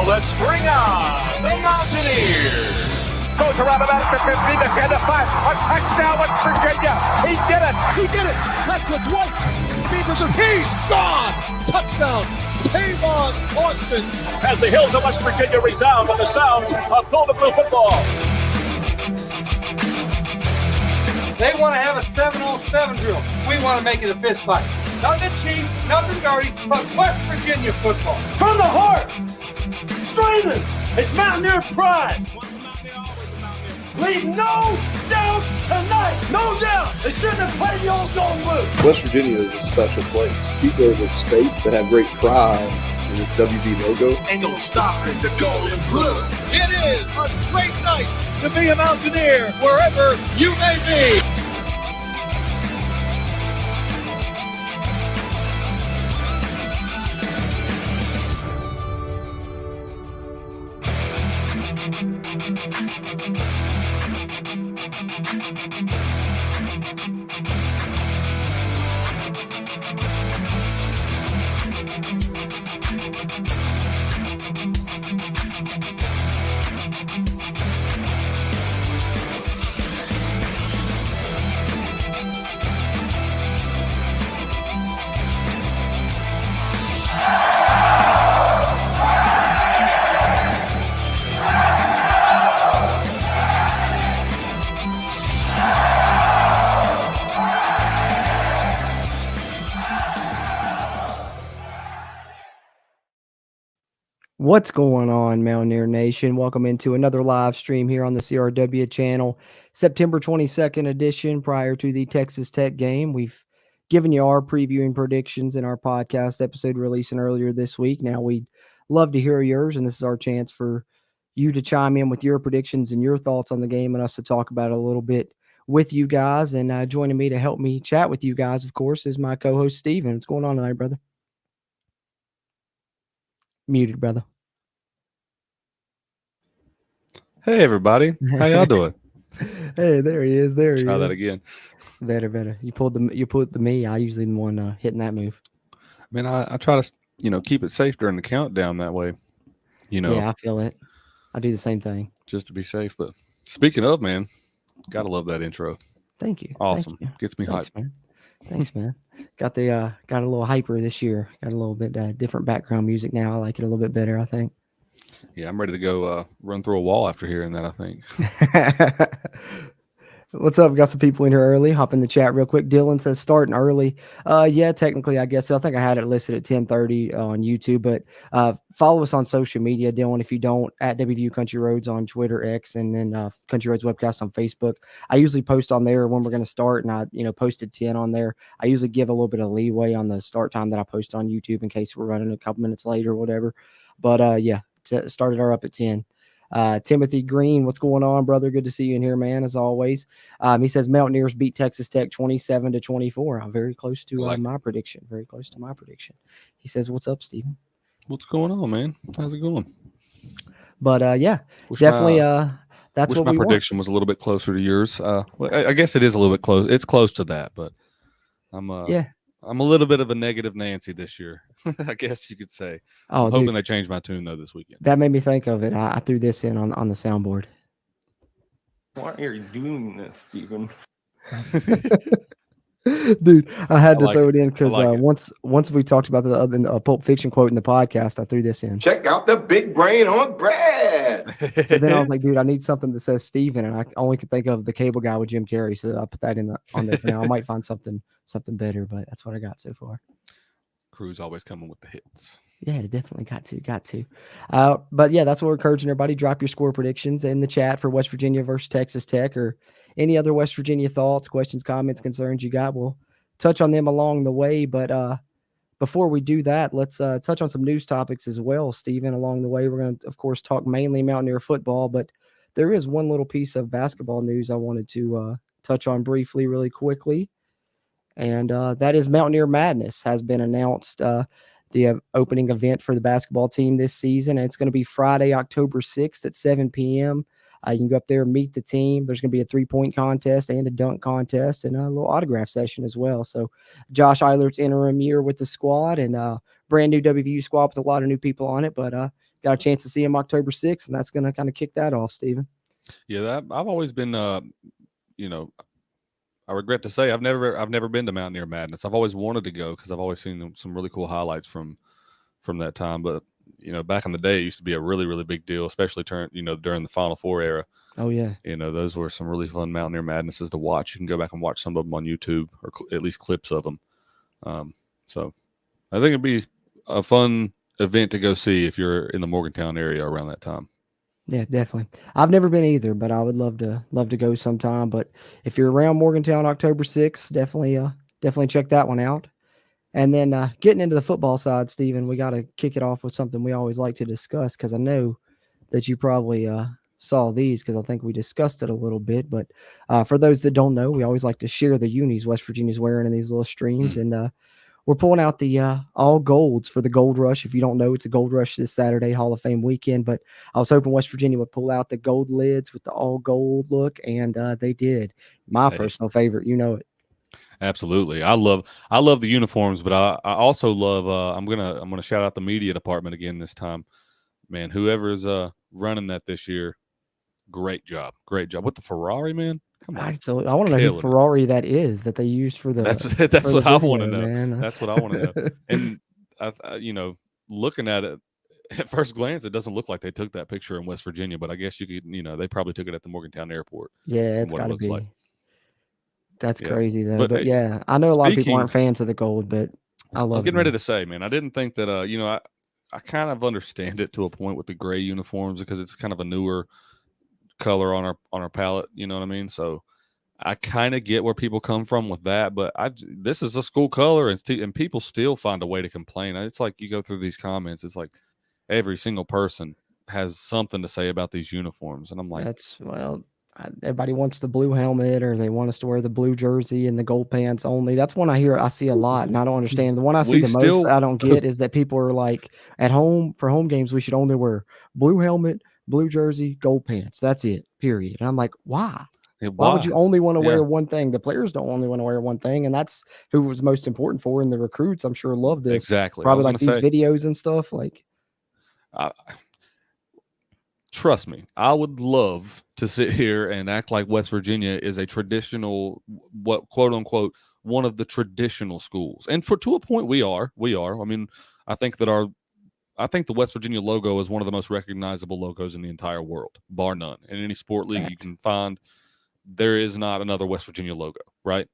Let's bring on the Mountaineers. Goes around the basket, 50, the 10 to 5. A touchdown with Virginia. He did it. He did it. Left with Dwight. Stevenson. He's gone. Touchdown. Tavon Austin. As the hills of West Virginia resound with the sounds of Golden Blue football. They want to have a 7-on-7 drill. We want to make it a fist fight. Nothing cheap, nothing dirty, but West Virginia football. From the heart. Streaming. It's Mountaineer pride. Leave no doubt tonight. No doubt. They shouldn't have played the old Golden Blue. West Virginia is a special place. People of the state that have great pride in this WV logo. Ain't no stopping the Golden Blue. It is a great night to be a Mountaineer wherever you may be. What's going on, Mountaineer Nation? Welcome into another live stream here on the CRW channel. September 22nd edition prior to the Texas Tech game. We've given you our previewing predictions in our podcast episode releasing earlier this week. Now, we'd love to hear yours, and this is our chance for you to chime in with your predictions and your thoughts on the game and us to talk about it a little bit with you guys. And joining me to help me chat with you guys, of course, is my co-host, Steven. What's going on tonight, brother? Muted, brother. Hey, everybody. How y'all doing? Hey, there he is. There he is. Try that again. Better. You pulled the me. I usually the one hitting that move. Man, I try to, keep it safe during the countdown that way. Yeah, I feel it. I do the same thing. Just to be safe. But speaking of, man, gotta love that intro. Thank you. Awesome. Thank you. Gets me hyped. Man. Thanks, man. Got a little hyper this year. Got a little bit different background music now. I like it a little bit better, I think. Yeah, I'm ready to go run through a wall after hearing that, I think. What's up? Got some people in here early. Hop in the chat real quick. Dylan says starting early. Yeah, technically, I guess so. I think I had it listed at 10:30 on YouTube, but follow us on social media, Dylan. If you don't, at WVU Country Roads on Twitter, X, and then Country Roads Webcast on Facebook. I usually post on there when we're going to start, and I posted 10 on there. I usually give a little bit of leeway on the start time that I post on YouTube in case we're running a couple minutes late or whatever. But yeah, started our up at 10. Timothy Green, what's going on, brother? Good to see you in here, man, as always. He says Mountaineers beat Texas Tech 27-24. I'm very close to my prediction. Very close to my prediction. He says, what's up, Steven? What's going on, man? How's it going? But yeah, definitely that's what my prediction was a little bit closer to yours. Well, I guess it is a little bit close. It's close to that, but I'm a little bit of a negative Nancy this year, I guess you could say. I'm hoping they change my tune, though, this weekend. That made me think of it. I threw this in on the soundboard. Why are you doing this, Stephen? Dude, I had to throw it in because once we talked about the Pulp Fiction quote in the podcast, I threw this in. Check out the big brain on Brad. So then I was like, dude, I need something that says Steven, and I only could think of the Cable Guy with Jim Carrey, so I put that on there for now. I might find something better, but that's what I got so far. Crew's always coming with the hits. Yeah, definitely got to. But yeah, that's what we're encouraging everybody. Drop your score predictions in the chat for West Virginia versus Texas Tech, or any other West Virginia thoughts, questions, comments, concerns you got. We'll touch on them along the way. But before we do that, let's touch on some news topics as well, Stephen. Along the way, we're going to, of course, talk mainly Mountaineer football, but there is one little piece of basketball news I wanted to touch on briefly, really quickly. And that is Mountaineer Madness has been announced. the opening event for the basketball team this season. And it's going to be Friday, October 6th at 7 p.m. You can go up there and meet the team. There's going to be a 3-point contest and a dunk contest and a little autograph session as well. So Josh Eilert's interim year with the squad and brand new WVU squad with a lot of new people on it, but got a chance to see him October 6th, and that's going to kind of kick that off, Stephen. Yeah, I've always been, you know, I regret to say I've never been to Mountaineer Madness. I've always wanted to go because I've always seen some really cool highlights from that time. But you know, back in the day, it used to be a really, really big deal, especially during the Final Four era. Oh yeah, you know, those were some really fun Mountaineer Madnesses to watch. You can go back and watch some of them on YouTube or at least clips of them. So I think it'd be a fun event to go see if you're in the Morgantown area around that time. Yeah, definitely. I've never been either, but I would love to go sometime. But if you're around Morgantown October 6th, definitely check that one out. And then getting into the football side, Stephen, we got to kick it off with something we always like to discuss because I know that you probably saw these because I think we discussed it a little bit. But for those that don't know, we always like to share the unis West Virginia's wearing in these little streams. And we're pulling out the all golds for the Gold Rush. If you don't know, it's a Gold Rush this Saturday, Hall of Fame weekend. But I was hoping West Virginia would pull out the gold lids with the all gold look, and they did. My personal favorite, you know it. Absolutely, I love the uniforms, but I also love. I'm gonna shout out the media department again this time. Man, whoever is running that this year, great job with the Ferrari, man. Come on. Absolutely. I want to know who Ferrari that is that they used for the. That's what I want to know. That's what I want to know. And you know, looking at it at first glance, it doesn't look like they took that picture in West Virginia, but I guess you could, you know, they probably took it at the Morgantown airport. Yeah, it's got to be. Like. That's crazy though. But yeah, I know a lot of people aren't fans of the gold, but I love it. I was getting ready to say, man, I didn't think that. You know, I kind of understand it to a point with the gray uniforms because it's kind of a newer color on our palette. You know what I mean? So I kind of get where people come from with that, but this is a school color, and people still find a way to complain. It's like you go through these comments, it's like every single person has something to say about these uniforms, and I'm like, everybody wants the blue helmet, or they want us to wear the blue jersey and the gold pants only. That's one I see a lot, and I don't understand. The one I see the most that I don't get is that people are like, at home for home games, we should only wear blue helmet, blue jersey, gold pants. That's it, period. And I'm like, why? Why would you only want to wear one thing? The players don't only want to wear one thing, and that's who was most important for. And the recruits, I'm sure, love this. Exactly. Probably like these videos and stuff. Like, trust me, I would love to sit here and act like West Virginia is a traditional, what quote unquote, one of the traditional schools, and to a point, we are. I mean, I think the West Virginia logo is one of the most recognizable logos in the entire world, bar none. In any sport league you can find, there is not another West Virginia logo, right?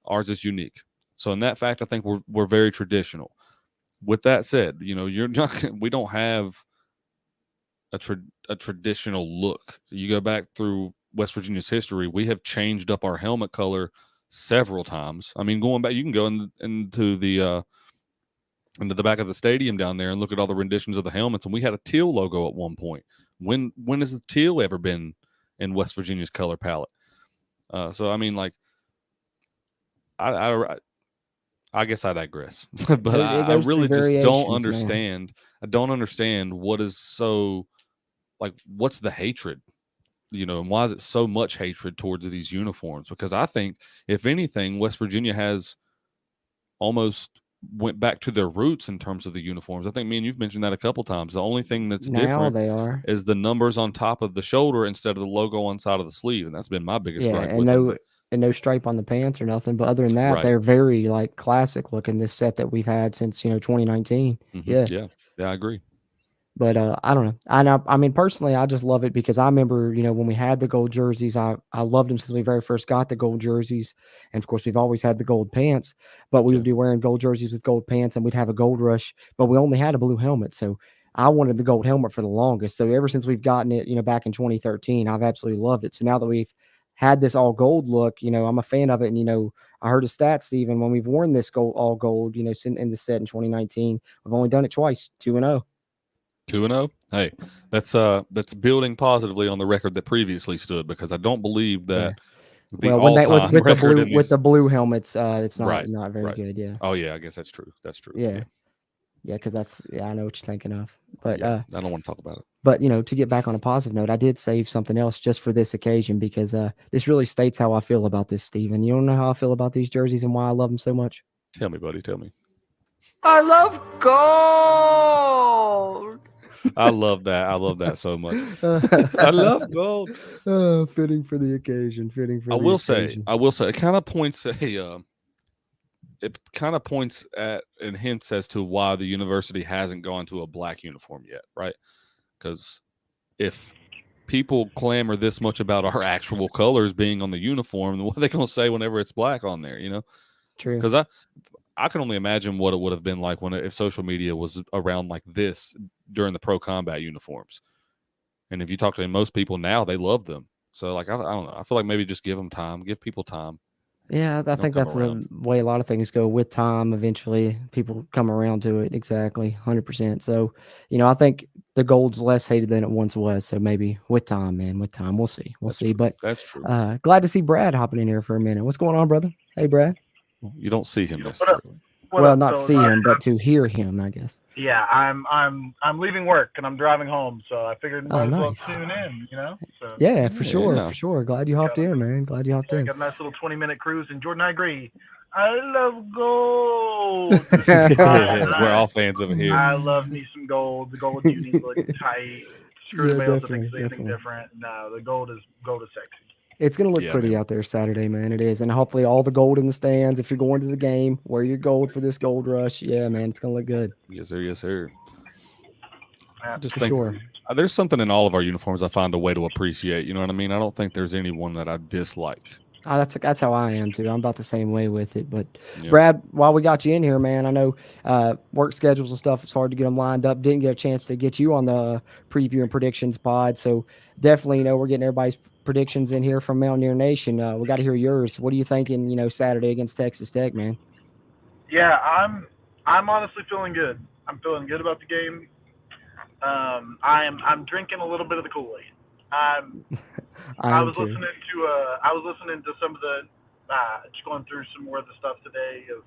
Ours is unique. So in that fact, I think we're very traditional. With that said, you know, we don't have a traditional look. You go back through West Virginia's history, we have changed up our helmet color several times. I mean, going back, you can go into the back of the stadium down there and look at all the renditions of the helmets, and we had a teal logo at one point. When has the teal ever been in West Virginia's color palette? So I mean, like, I guess I digress, but I really just don't understand. Man. I don't understand what is so, like, what's the hatred, you know, and why is it so much hatred towards these uniforms? Because I think, if anything, West Virginia has almost went back to their roots in terms of the uniforms. I think me and you've mentioned that a couple times. The only thing that's different is the numbers on top of the shoulder instead of the logo on side of the sleeve, and that's been my biggest gripe. And no stripe on the pants or nothing. But other than that, they're very like classic looking, this set that we've had since 2019. Mm-hmm. Yeah, I agree. But I don't know. I mean, personally, I just love it because I remember, when we had the gold jerseys, I loved them since we very first got the gold jerseys. And of course, we've always had the gold pants, but we would be wearing gold jerseys with gold pants, and we'd have a gold rush, but we only had a blue helmet. So I wanted the gold helmet for the longest. So ever since we've gotten it, back in 2013, I've absolutely loved it. So now that we've had this all gold look, I'm a fan of it. And, I heard a stat, Stephen, when we've worn this all gold, in the set in 2019, we've only done it twice, 2-0. 2-0. Hey, that's building positively on the record that previously stood, because I don't believe that with the blue helmets, it's not very good. Yeah. Oh yeah, I guess that's true. That's true. Yeah. Yeah, because I know what you're thinking of. But I don't want to talk about it. But to get back on a positive note, I did save something else just for this occasion because this really states how I feel about this, Steven. You don't know how I feel about these jerseys and why I love them so much? Tell me, buddy. Tell me. I love gold. I love that. I love that so much. I love gold. Fitting for the occasion. I will say, it kind of points at and hints as to why the university hasn't gone to a black uniform yet, right? Because if people clamor this much about our actual colors being on the uniform, then what are they going to say whenever it's black on there? True. Because I can only imagine what it would have been like if social media was around like this during the pro combat uniforms. And if you talk to most people now, they love them. So like I don't know. I feel like maybe just give people time. Yeah, I think that's the way a lot of things go. With time, eventually people come around to it. Exactly, 100%. So, I think the gold's less hated than it once was. So maybe with time, man, we'll see. We'll see. True. But that's true. Glad to see Brad hopping in here for a minute. What's going on, brother? Hey, Brad. You don't see him necessarily. Not see him, but to hear him, I guess. Yeah, I'm leaving work and I'm driving home, so I figured might as well tune in, So, yeah, for sure. Glad you hopped in, man. Glad you hopped in. Got a nice little 20-minute cruise, and Jordan, I agree. I love gold. We're all fans of it here. I love me some gold. The gold unis look tight. Screw the males to think anything different. No, the gold is sexy. It's going to look pretty out there Saturday, man. It is. And hopefully all the gold in the stands. If you're going to the game, wear your gold for this gold rush. Yeah, man, it's going to look good. Yes, sir. Yes, sir. I just for think sure. There's something in all of our uniforms I find a way to appreciate. You know what I mean? I don't think there's any one that I dislike. That's how I am, too. I'm about the same way with it. But, Brad, while we got you in here, man, I know work schedules and stuff, it's hard to get them lined up. Didn't get a chance to get you on the preview and predictions pod. So definitely, we're getting everybody's predictions in here from Mountaineer Nation. We got to hear yours. What are you thinking, Saturday against Texas Tech, man? Yeah, I'm honestly feeling good. I'm feeling good about the game. I'm drinking a little bit of the Kool-Aid. I was listening to some of the just going through some more of the stuff today. Of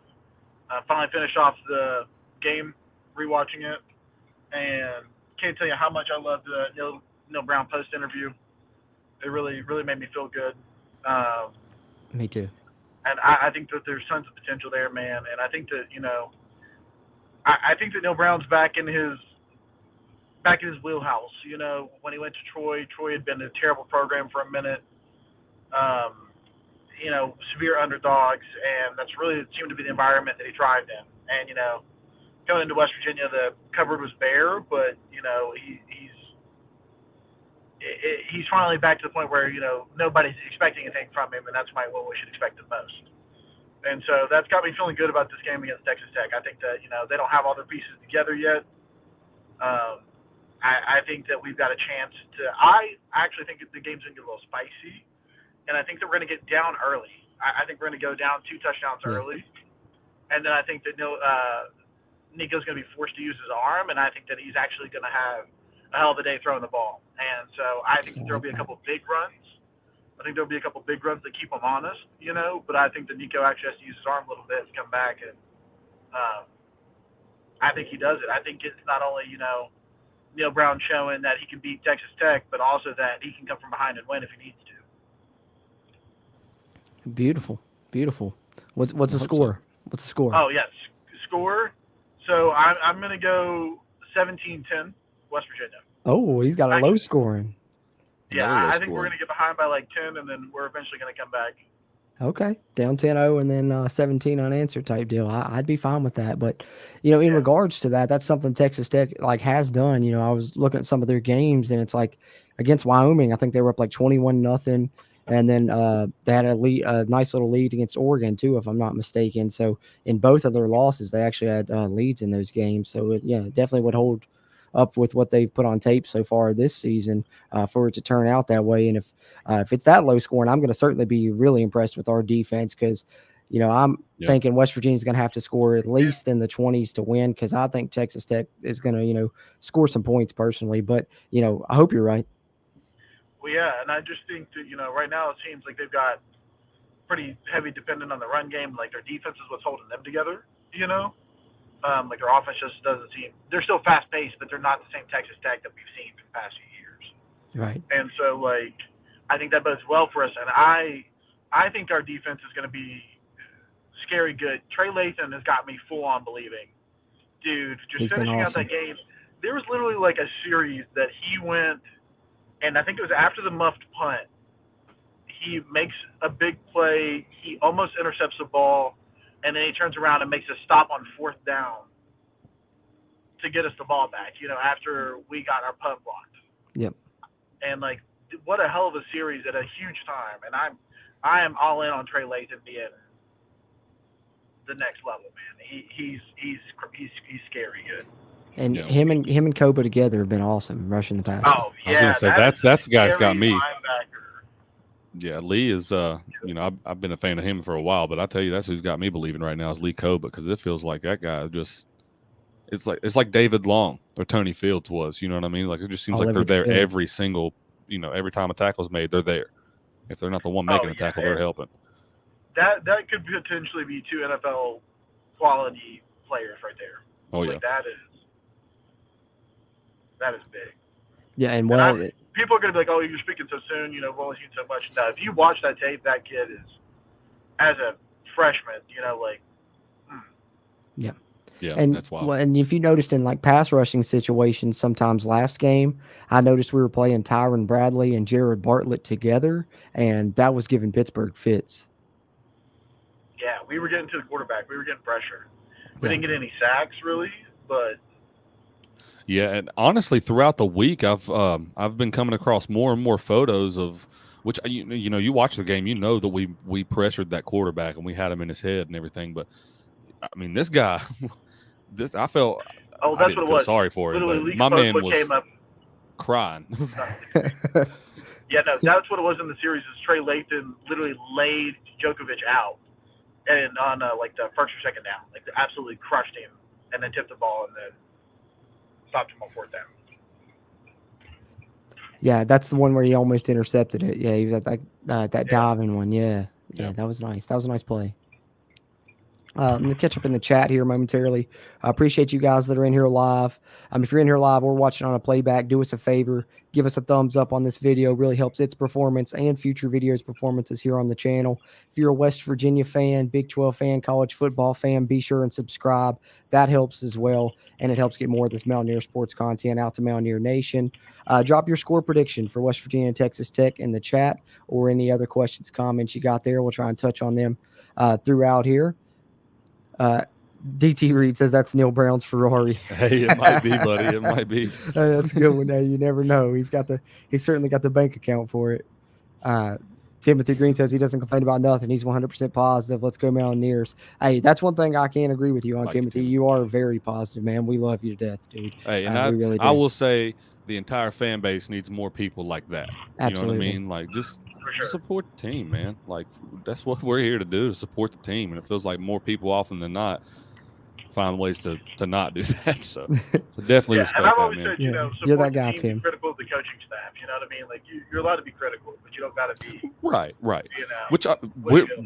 finally finished off the game, rewatching it, and can't tell you how much I loved the Neil Brown post interview. It really made me feel good. Me too. And I think that there's tons of potential there, man. And I think that I think that Neil Brown's back in his wheelhouse. When he went to Troy had been a terrible program for a minute. Severe underdogs, and that's really seemed to be the environment that he thrived in. And going into West Virginia, the cupboard was bare, but he's finally back to the point where nobody's expecting anything from him, and that's what we should expect the most. And so that's got me feeling good about this game against Texas Tech. I think that they don't have all their pieces together yet. I think that we've got a chance to. I actually think the game's going to get a little spicy, and I think that we're going to get down early. I think we're going to go down 2 touchdowns early, and then I think that Nico's going to be forced to use his arm, and I think that he's actually going to have a hell of a day throwing the ball. And so I think there'll be a couple of big runs. I think there'll be a couple of big runs that keep him honest, but I think that Nico actually has to use his arm a little bit to come back, and I think he does it. I think it's not only, Neil Brown showing that he can beat Texas Tech, but also that he can come from behind and win if he needs to. Beautiful. What's the score? What's the score? Oh, yes. Score. So I'm going to go 17-10, West Virginia. Oh, he's got a low scoring. Yeah, I think we're going to get behind by like 10, and then we're eventually going to come back. Okay, down 10-0 and then 17 unanswered type deal. I'd be fine with that. But, in regards to that, that's something Texas Tech has done. I was looking at some of their games, and it's like against Wyoming, I think they were up like 21-0. And then they had a nice little lead against Oregon too, if I'm not mistaken. So in both of their losses, they actually had leads in those games. So it definitely would hold up with what they've put on tape so far this season for it to turn out that way. And if it's that low scoring, I'm going to certainly be really impressed with our defense because, I'm thinking West Virginia's going to have to score at least in the 20s to win because I think Texas Tech is going to, score some points personally. But, I hope you're right. Well, yeah, and I just think that, right now it seems like they've got pretty heavy dependent on the run game. Like their defense is what's holding them together, Like their offense just doesn't seem. They're still fast paced, but they're not the same Texas Tech that we've seen for the past few years. Right. And so, like, I think that bodes well for us. And I think our defense is going to be scary good. Trey Lathan has got me full on believing, dude. Just finishing out that game. There was literally like a series that he went, and I think it was after the muffed punt. He makes a big play. He almost intercepts the ball, and then he turns around and makes a stop on 4th down to get us the ball back, after we got our punt blocked. Yep. And, like, what a hell of a series at a huge time. And I am all in on Trey Lathan being the next level, man. He's scary good. And him and Koba together have been awesome rushing the pass. Oh yeah, I was gonna say that's the guy that's got me. Linebacker. Yeah, Lee is. I've been a fan of him for a while, but I tell you, that's who's got me believing right now is Lee Koba, because it feels like that guy just. It's like David Long or Tony Fields was. You know what I mean? Like, it just seems like they're there every single. Every time a tackle is made, they're there. If they're not the one making the tackle, they're helping. That could potentially be 2 NFL quality players right there. Oh yeah, that is big. Yeah, and people are gonna be like, "Oh, you're speaking so soon. We've only seen so much." No, if you watch that tape, that kid is, as a freshman, Yeah. Yeah, and that's wild. Well, and if you noticed in like pass rushing situations, sometimes last game, I noticed we were playing Tyron Bradley and Jared Bartlett together, and that was giving Pittsburgh fits. Yeah, we were getting to the quarterback. We were getting pressure. We didn't get any sacks really, but. Yeah, and honestly, throughout the week, I've been coming across more and more photos of which you watch the game, that we pressured that quarterback and we had him in his head and everything. But I mean, this guy, I felt that's I didn't what it feel was. sorry for him. Literally, But my man was came up. crying. Yeah, no, that's what it was in the series. Is Trey Lathan literally laid Djokovic out, and on like the first or second down, like absolutely crushed him, and then tipped the ball and then stopped him on 4th down. Yeah, that's the one where he almost intercepted it. Yeah, he was that diving one. Yeah, that was nice. That was a nice play. I'm going to catch up in the chat here momentarily. I appreciate you guys that are in here live. If you're in here live or watching on a playback, do us a favor. Give us a thumbs up on this video. Really helps its performance and future videos performances here on the channel. If you're a West Virginia fan, Big 12 fan, college football fan, be sure and subscribe. That helps as well, and it helps get more of this Mountaineer sports content out to Mountaineer Nation. Drop your score prediction for West Virginia and Texas Tech in the chat, or any other questions, comments you got there. We'll try and touch on them throughout here. DT Reed says that's Neil Brown's Ferrari. Hey, it might be, buddy. It might be. That's a good one. You never know. He's certainly got the bank account for it. Timothy Green says he doesn't complain about nothing. He's 100% positive. Let's go Mountaineers. Hey, that's one thing I can't agree with you on, Timothy. You are very positive, man. We love you to death, dude. Hey, and I will say the entire fan base needs more people like that. Absolutely. You know what I mean? Like, just support the team, man. Like, that's what we're here to do, to support the team. And it feels like more people often than not find ways to not do that. So definitely respect and I've that, always man. said, support you're that guy, the team, Tim. be critical of the coaching staff. You know what I mean? Like, you're allowed to be critical, but you don't got to be. Right. Which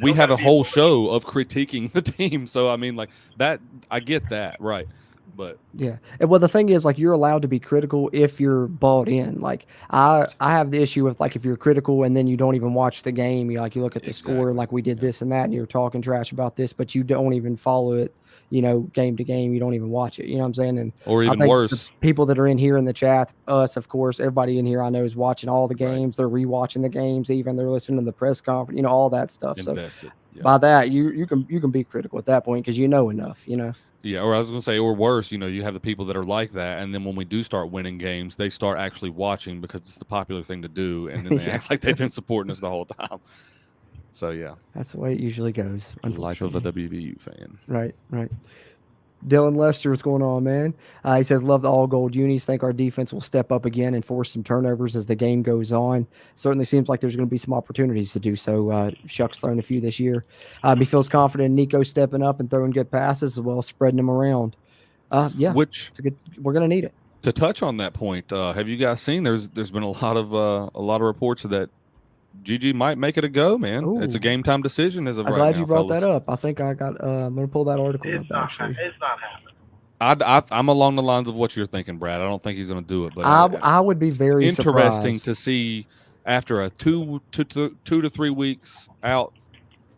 we have a whole show of critiquing the team. So, I mean, like, that, I get that, right. But yeah, well, the thing is, like, you're allowed to be critical if you're bought in. Like, I have the issue with, like, if you're critical and then you don't even watch the game, you look at the score, like we did this and that, and you're talking trash about this, but you don't even follow it, game to game. You don't even watch it. You know what I'm saying? And or even worse, people that are in here in the chat, us, of course, everybody in here I know is watching all the games. Right. They're rewatching the games, even they're listening to the press conference. All that stuff. Invested. So by that, you can be critical at that point because you know enough. Yeah, or I was going to say, or worse, you have the people that are like that, and then when we do start winning games, they start actually watching because it's the popular thing to do, and then they act like they've been supporting us the whole time. So, yeah. That's the way it usually goes. Life of a WVU fan. Right. Dylan Lester, what's going on, man? He says, love the all-gold unis. Think our defense will step up again and force some turnovers as the game goes on. Certainly seems like there's going to be some opportunities to do so. Shuck's thrown a few this year. He feels confident in Nico stepping up and throwing good passes as well as spreading them around. Yeah, we're going to need it. To touch on that point, have you guys seen there's been a lot of reports that GG might make it a go, man. Ooh. It's a game time decision as of right now. I'm glad you brought that up. I think I got I'm going to pull that article up, actually. It's not happening. I'm along the lines of what you're thinking, Brad. I don't think he's going to do it, but I would be very interesting surprised to see after a 2 to 3 weeks out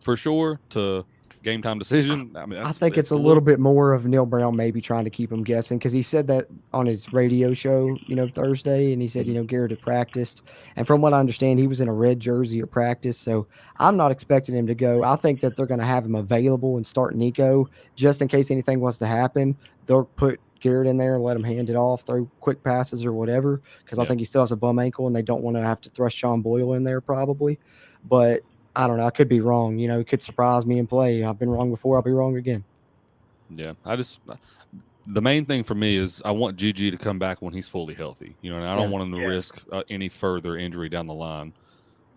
for sure to game time decision. I mean, I think it's a little bit more of Neil Brown maybe trying to keep him guessing, because he said that on his radio show, Thursday, and he said, Garrett had practiced. And from what I understand, he was in a red jersey at practice. So I'm not expecting him to go. I think that they're going to have him available and start Nico just in case anything wants to happen. They'll put Garrett in there and let him hand it off, throw quick passes or whatever, because I think he still has a bum ankle and they don't want to have to thrust Sean Boyle in there probably. But I don't know. I could be wrong. It could surprise me and play. I've been wrong before. I'll be wrong again. Yeah. The main thing for me is I want GG to come back when he's fully healthy. And I don't want him to risk any further injury down the line.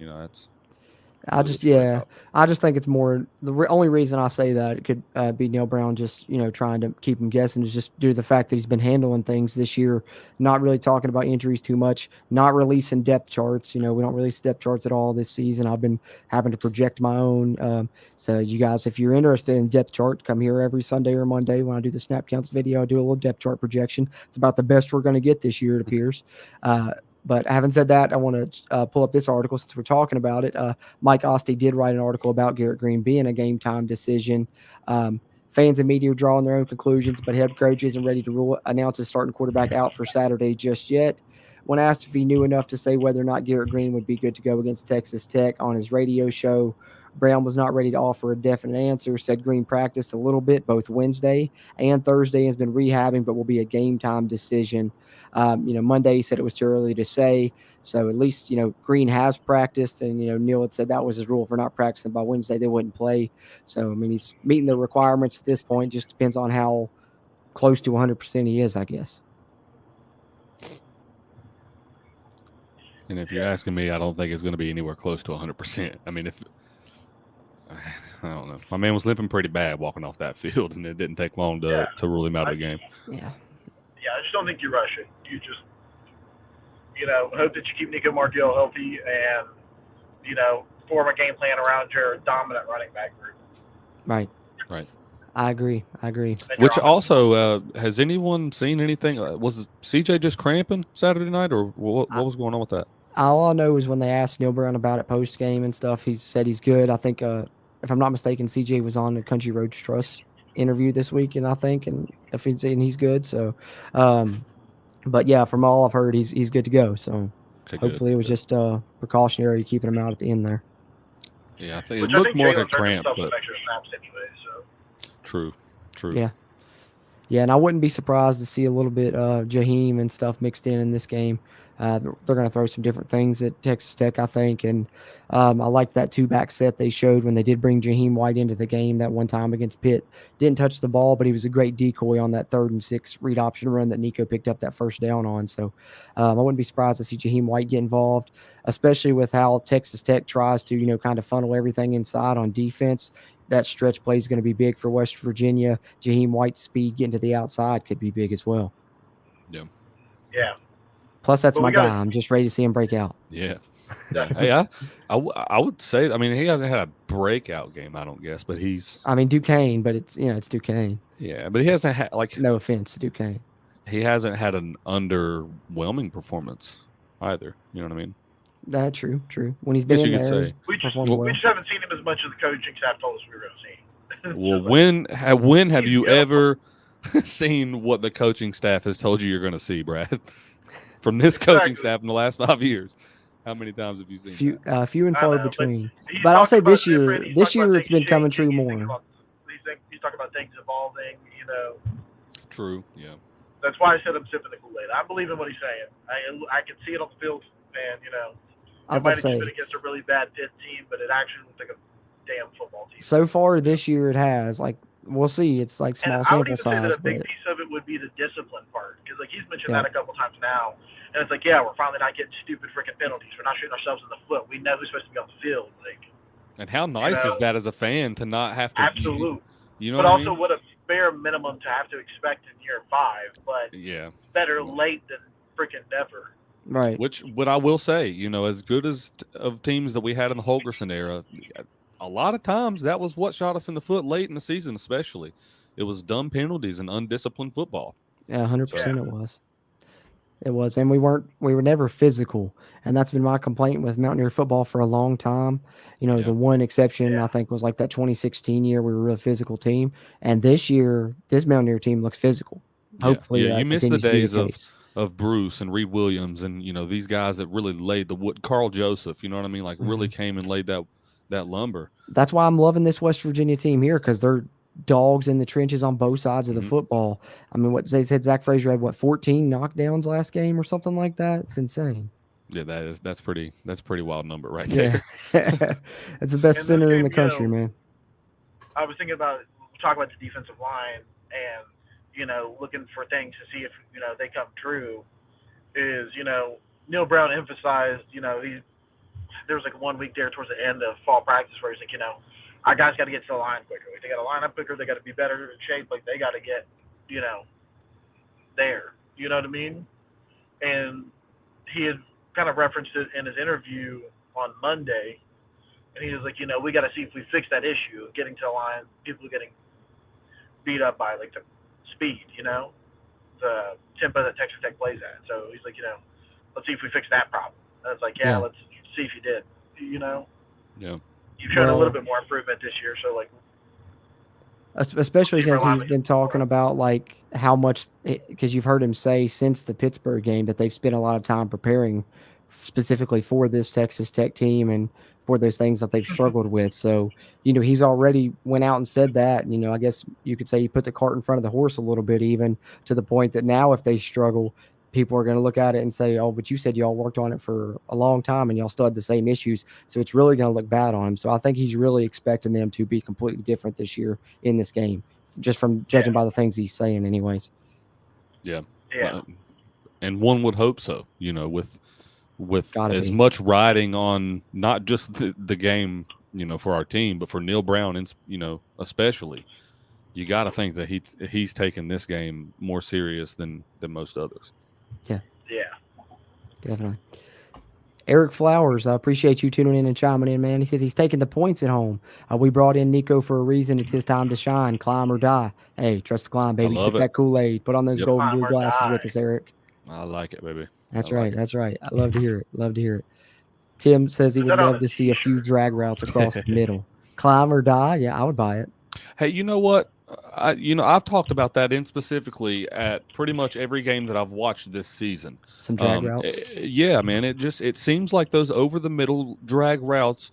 That's. I just think it's more the only reason I say that it could be Neil Brown just trying to keep him guessing is just due to the fact that he's been handling things this year, not really talking about injuries too much, not releasing depth charts. We don't release depth charts at all this season. I've been having to project my own. So you guys, if you're interested in depth chart, come here every Sunday or Monday when I do the snap counts video. I do a little depth chart projection. It's about the best we're going to get this year, it appears. But having said that, I want to pull up this article since we're talking about it. Mike Oste did write an article about Garrett Green being a game time decision. Fans and media are drawing their own conclusions, but head coach isn't ready to announce his starting quarterback out for Saturday just yet. When asked if he knew enough to say whether or not Garrett Green would be good to go against Texas Tech on his radio show, Brown was not ready to offer a definite answer, said Green practiced a little bit both Wednesday and Thursday, has been rehabbing, but will be a game time decision. Monday he said it was too early to say. So at least, Green has practiced, and, Neil had said that was his rule for not practicing by Wednesday. They wouldn't play. So, he's meeting the requirements at this point. Just depends on how close to 100% he is, I guess. And if you're asking me, I don't think it's going to be anywhere close to 100%. I don't know. My man was limping pretty bad walking off that field, and it didn't take long to rule him out of the game. Yeah. Yeah, I just don't think you rush it. You just, hope that you keep Nico Martell healthy and, form a game plan around your dominant running back group. Right. I agree. Which also, has anyone seen anything? Was CJ just cramping Saturday night, or what was going on with that? All I know is when they asked Neil Brown about it post game and stuff, he said he's good. I think, if I'm not mistaken, CJ was on the Country Roads Trust interview this weekend, I think, and if he's good. So, but yeah, from all I've heard, he's good to go. So hopefully it was just precautionary keeping him out at the end there. Yeah, I think it looked more like a cramp, but true. Yeah, and I wouldn't be surprised to see a little bit of Jaheim and stuff mixed in this game. They're going to throw some different things at Texas Tech, I think. And I liked that two-back set they showed when they did bring Jaheim White into the game that one time against Pitt. Didn't touch the ball, but he was a great decoy on that 3rd and 6 read option run that Nico picked up that first down on. So I wouldn't be surprised to see Jaheim White get involved, especially with how Texas Tech tries to, kind of funnel everything inside on defense. That stretch play is going to be big for West Virginia. Jaheim White's speed getting to the outside could be big as well. Yeah. Plus, that's my guy. I'm just ready to see him break out. Yeah. Hey, I would say, he hasn't had a breakout game, I don't guess, but he's. Duquesne, but it's Duquesne. Yeah, but he hasn't had No offense to Duquesne. He hasn't had an underwhelming performance either. You know what I mean? That's true. When he's been in there, we just haven't seen him as much as the coaching staff told us we were going to see. Well, when have you ever seen what the coaching staff has told you you're going to see, Brad? From this coaching staff in the last 5 years, how many times have you seen? Few and far between. But I'll say this year it's been coming true more. He's talking about things evolving. True. Yeah. That's why I said I'm sipping the Kool-Aid. I believe in what he's saying. I can see it on the field, and it might have been against a really bad Pitt team, but it actually looks like a damn football team. So far this year, it has. We'll see. It's small sample size. I would even say that a big piece of it would be the discipline part, because he's mentioned that a couple times now, and it's we're finally not getting stupid freaking penalties. We're not shooting ourselves in the foot. We know who's supposed to be on the field. And how nice is that as a fan to not have to? Absolutely. But also, what a bare minimum to have to expect in year 5. But better late than freaking never. Right. What I will say, as good as of teams that we had in the Holgerson era, a lot of times that was what shot us in the foot late in the season, especially. dumb penalties and undisciplined football. Yeah, 100% it was. It was, and we were never physical, and that's been my complaint with Mountaineer football for a long time. The one exception I think was like that 2016 year we were a real physical team, and this year this Mountaineer team looks physical. Hopefully, you miss the continues days to be the case. of Bruce and Reed Williams and these guys that really laid the wood. Carl Joseph, you know what I mean? Like really came and laid that lumber. That's why I'm loving this West Virginia team here, because they're dogs in the trenches on both sides of the football. I mean, what they said, Zach Frazier had 14 knockdowns last game or something like that. It's insane. Yeah, that's pretty wild number right there. It's the best center in the country, man. I was thinking about talking about the defensive line and looking for things to see if they come true. Is Neil Brown emphasized there was like 1 week there towards the end of fall practice where he's like our guys got to get to the line quicker. Like, they got to line up quicker. They got to be better in shape. Like, they got to get, there. You know what I mean? And he had kind of referenced it in his interview on Monday. And he was like, we got to see if we fix that issue of getting to the line, people getting beat up by, like, the speed, the tempo that Texas Tech plays at. So he's like, let's see if we fix that problem. And it's like, let's see if you did, Yeah. You've shown a little bit more improvement this year, so like, especially since he's been talking about like how much, because you've heard him say since the Pittsburgh game that they've spent a lot of time preparing specifically for this Texas Tech team and for those things that they've struggled with. So he's already went out and said that. I guess you could say he put the cart in front of the horse a little bit, even to the point that now if they struggle, people are going to look at it and say, oh, but you said y'all worked on it for a long time and y'all still had the same issues. So it's really going to look bad on him. So I think he's really expecting them to be completely different this year in this game, just from judging by the things he's saying anyways. Yeah. And one would hope so, with as much riding on not just the game, for our team, but for Neil Brown, and, especially, you got to think that he's taking this game more serious than most others. Yeah, definitely. Eric Flowers, I appreciate you tuning in and chiming in, man. He says he's taking the points at home. We brought in Nico for a reason. It's his time to shine. Climb or die. Hey, trust the climb, baby. Sip that Kool-Aid. Put on those gold and blue glasses with us, Eric. I like it, baby. That's right. That's right. I love to hear it. Tim says he would love to see a few drag routes across the middle. Climb or die. Yeah, I would buy it. Hey, you know what? I've talked about that in specifically at pretty much every game that I've watched this season. Some drag routes. Yeah, man. It seems like those over the middle drag routes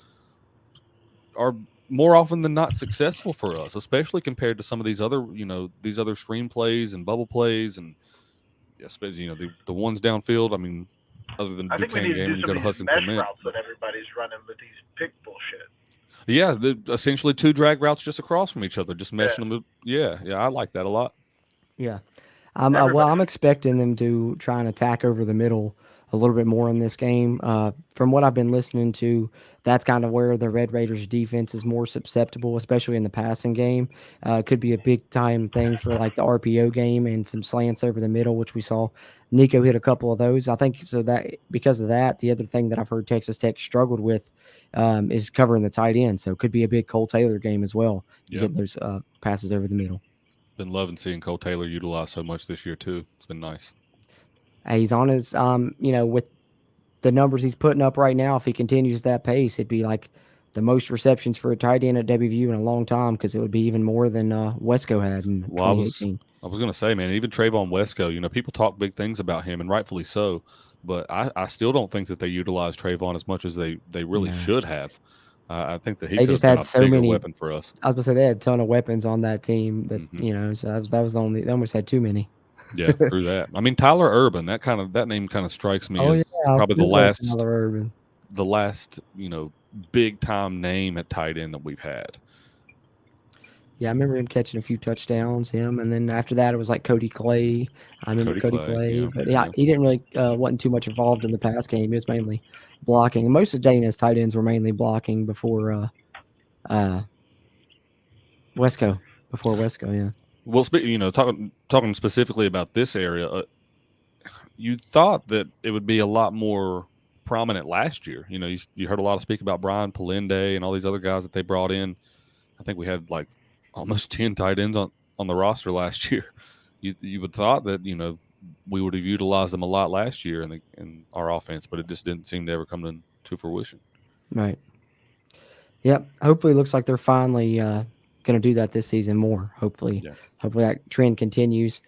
are more often than not successful for us, especially compared to some of these other screen plays and bubble plays and especially the ones downfield. I mean, other than I think we need to do some of these mesh routes that everybody's running with these pick bullshit. Yeah, essentially 2 drag routes just across from each other, just meshing them. Yeah, I like that a lot. Yeah. I'm expecting them to try and attack over the middle a little bit more in this game. From what I've been listening to, that's kind of where the Red Raiders defense is more susceptible, especially in the passing game. Could be a big time thing for like the RPO game and some slants over the middle, which we saw Nico hit a couple of those. I think so that because of that, the other thing that I've heard Texas Tech struggled with is covering the tight end. So it could be a big Cole Taylor game as well. Get those passes over the middle. Been loving seeing Cole Taylor utilized so much this year too. It's been nice. He's on his, with the numbers he's putting up right now. If he continues that pace, it'd be like the most receptions for a tight end at WVU in a long time, because it would be even more than Wesco had in 2018. I was going to say, man, even Trayvon Wesco, people talk big things about him, and rightfully so. But I still don't think that they utilize Trayvon as much as they really should have. I think that he just had so many weapon for us. I was going to say they had a ton of weapons on that team that so that was the only. They almost had too many. Yeah, through that. I mean, Tyler Urban, that name kind of strikes me as probably the last big time name at tight end that we've had. Yeah, I remember him catching a few touchdowns, and then after that it was like Cody Clay. I remember Cody Clay, but he didn't really wasn't too much involved in the pass game. He was mainly blocking. And most of Dana's tight ends were mainly blocking before Wesco. Yeah. Well, talking specifically about this area, you thought that it would be a lot more prominent last year. You heard a lot of speak about Brian Palende and all these other guys that they brought in. I think we had like almost 10 tight ends on the roster last year. You would thought that we would have utilized them a lot last year in our offense, but it just didn't seem to ever come to fruition. Right. Yep. Hopefully, it looks like they're finally going to do that this season more. Hopefully that trend continues.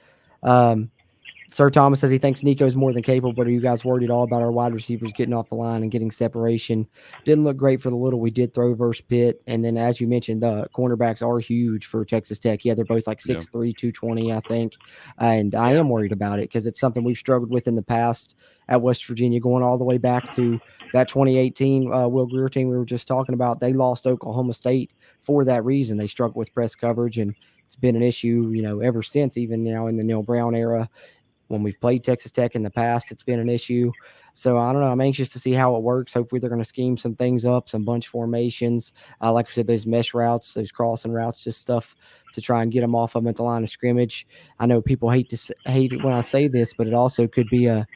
Sir Thomas says he thinks Nico's more than capable, but are you guys worried at all about our wide receivers getting off the line and getting separation? Didn't look great for the little we did throw versus Pitt. And then, as you mentioned, the cornerbacks are huge for Texas Tech. Yeah, they're both like 6'3", 220, I think. And I am worried about it because it's something we've struggled with in the past at West Virginia, going all the way back to that 2018 Will Grier team we were just talking about. They lost Oklahoma State for that reason. They struggled with press coverage, and it's been an issue, ever since, even now in the Neil Brown era. When we've played Texas Tech in the past, it's been an issue. So I don't know. I'm anxious to see how it works. Hopefully they're going to scheme some things up, some bunch formations. Like I said, those mesh routes, those crossing routes, just stuff to try and get them off of them at the line of scrimmage. I know people hate it when I say this, but it also could be a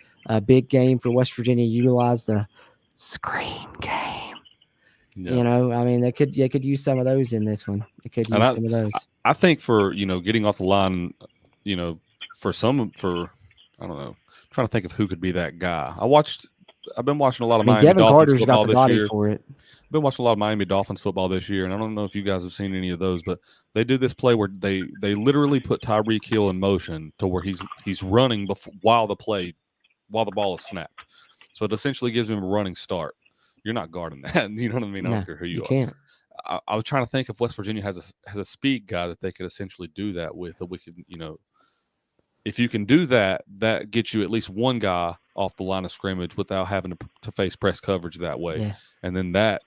big game for West Virginia to utilize the screen game. Yeah. I mean, they could use some of those in this one. They could use some of those. I think for, getting off the line, I don't know. I'm trying to think of who could be that guy. I've been watching a lot of Miami Devin Dolphins Carter's football got the this body year. for it. I've been watching a lot of Miami Dolphins football this year, and I don't know if you guys have seen any of those, but they do this play where they literally put Tyreek Hill in motion to where he's running while the ball is snapped. So it essentially gives him a running start. You're not guarding that. You know what I mean? I don't care who you are. Can't. I was trying to think if West Virginia has a speed guy that they could essentially do that with, that we could, if you can do that, that gets you at least one guy off the line of scrimmage without having to face press coverage that way. Yeah. And then that,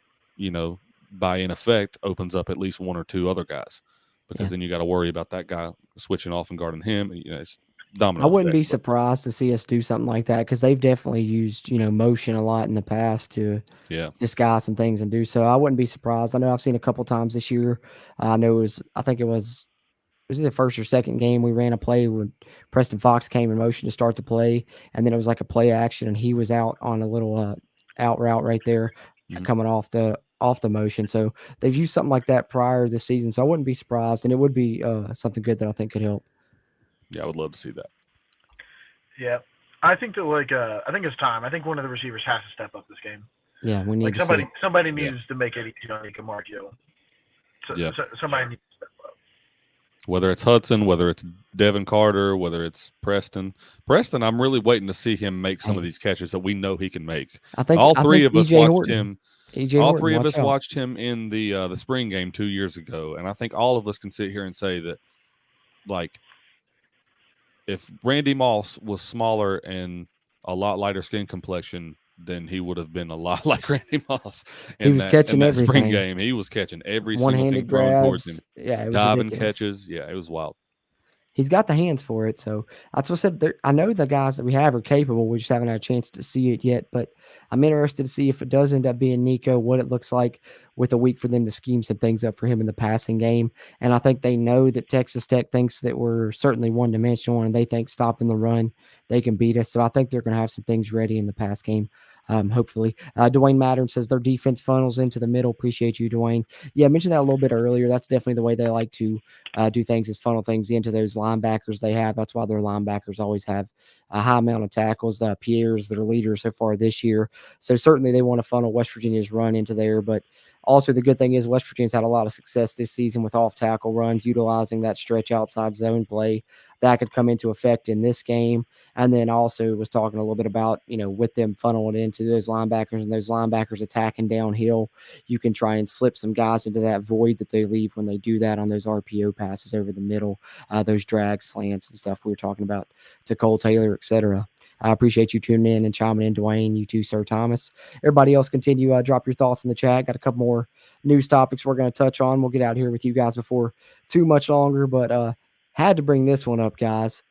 by in effect, opens up at least one or two other guys, because then you got to worry about that guy switching off and guarding him. It's domino. I wouldn't be surprised to see us do something like that, because they've definitely used, motion a lot in the past to disguise some things and do so. I wouldn't be surprised. I know I've seen a couple times this year. I think it was the first or second game we ran a play where Preston Fox came in motion to start the play, and then it was like a play action, and he was out on a little out route right there, coming off the motion. So they've used something like that prior this season, so I wouldn't be surprised, and it would be something good that I think could help. Yeah, I would love to see that. Yeah, I think that I think it's time. I think one of the receivers has to step up this game. Yeah, we need somebody needs to make it easy on Nico Marchio. Somebody needs to step up. Whether it's Hudson, whether it's Devin Carter, whether it's Preston, I'm really waiting to see him make some of these catches that we know he can make. I think all three of us watched him. All three of us watched him in the spring game 2 years ago, and I think all of us can sit here and say that, like, if Randy Moss was smaller and a lot lighter skin complexion, then he would have been a lot like Randy Moss. He was catching in that everything. Spring game. He was catching every single thing thrown towards him. Yeah, it was diving ridiculous. catches. Yeah, it was wild. He's got the hands for it. So that's what I said. I know the guys that we have are capable. We just haven't had a chance to see it yet. But I'm interested to see if it does end up being Nico, what it looks like with a week for them to scheme some things up for him in the passing game. And I think they know that Texas Tech thinks that we're certainly one-dimensional, and they think stopping the run, they can beat us. So I think they're going to have some things ready in the pass game. Hopefully. Dwayne Mattern says their defense funnels into the middle. Appreciate you, Dwayne. Yeah, I mentioned that a little bit earlier. That's definitely the way they like to do things, is funnel things into those linebackers they have. That's why their linebackers always have a high amount of tackles. Pierre is their leader so far this year. So certainly they want to funnel West Virginia's run into there. But also the good thing is West Virginia's had a lot of success this season with off-tackle runs, utilizing that stretch outside zone play. That could come into effect in this game. And then also was talking a little bit about, with them funneling into those linebackers and those linebackers attacking downhill, you can try and slip some guys into that void that they leave when they do that on those RPO passes over the middle, those drag slants and stuff we were talking about to Cole Taylor, etc. I appreciate you tuning in and chiming in, Dwayne. You too, Sir Thomas. Everybody else, continue. Drop your thoughts in the chat. Got a couple more news topics we're going to touch on. We'll get out here with you guys before too much longer, but had to bring this one up, guys.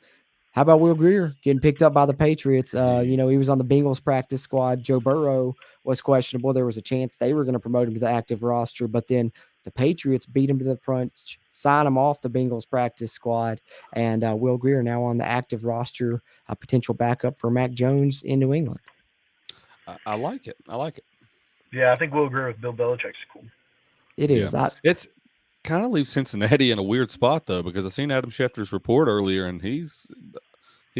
How about Will Grier getting picked up by the Patriots? He was on the Bengals practice squad. Joe Burrow was questionable. There was a chance they were going to promote him to the active roster, but then the Patriots beat him to the punch, sign him off the Bengals practice squad, and Will Grier now on the active roster, a potential backup for Mac Jones in New England. I like it. Yeah, I think Will Grier with Bill Belichick's cool. It is. Yeah. kind of leaves Cincinnati in a weird spot though, because I seen Adam Schefter's report earlier, and he's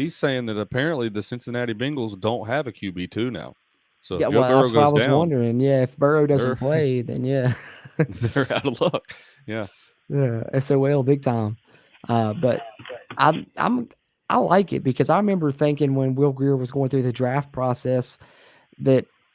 saying that apparently the Cincinnati Bengals don't have a QB2 now. So if Joe Burrow that's what I goes was down, wondering. Yeah, if Burrow doesn't play, then they're out of luck. Yeah, SOL big time. But I like it because I remember thinking when Will Grier was going through the draft process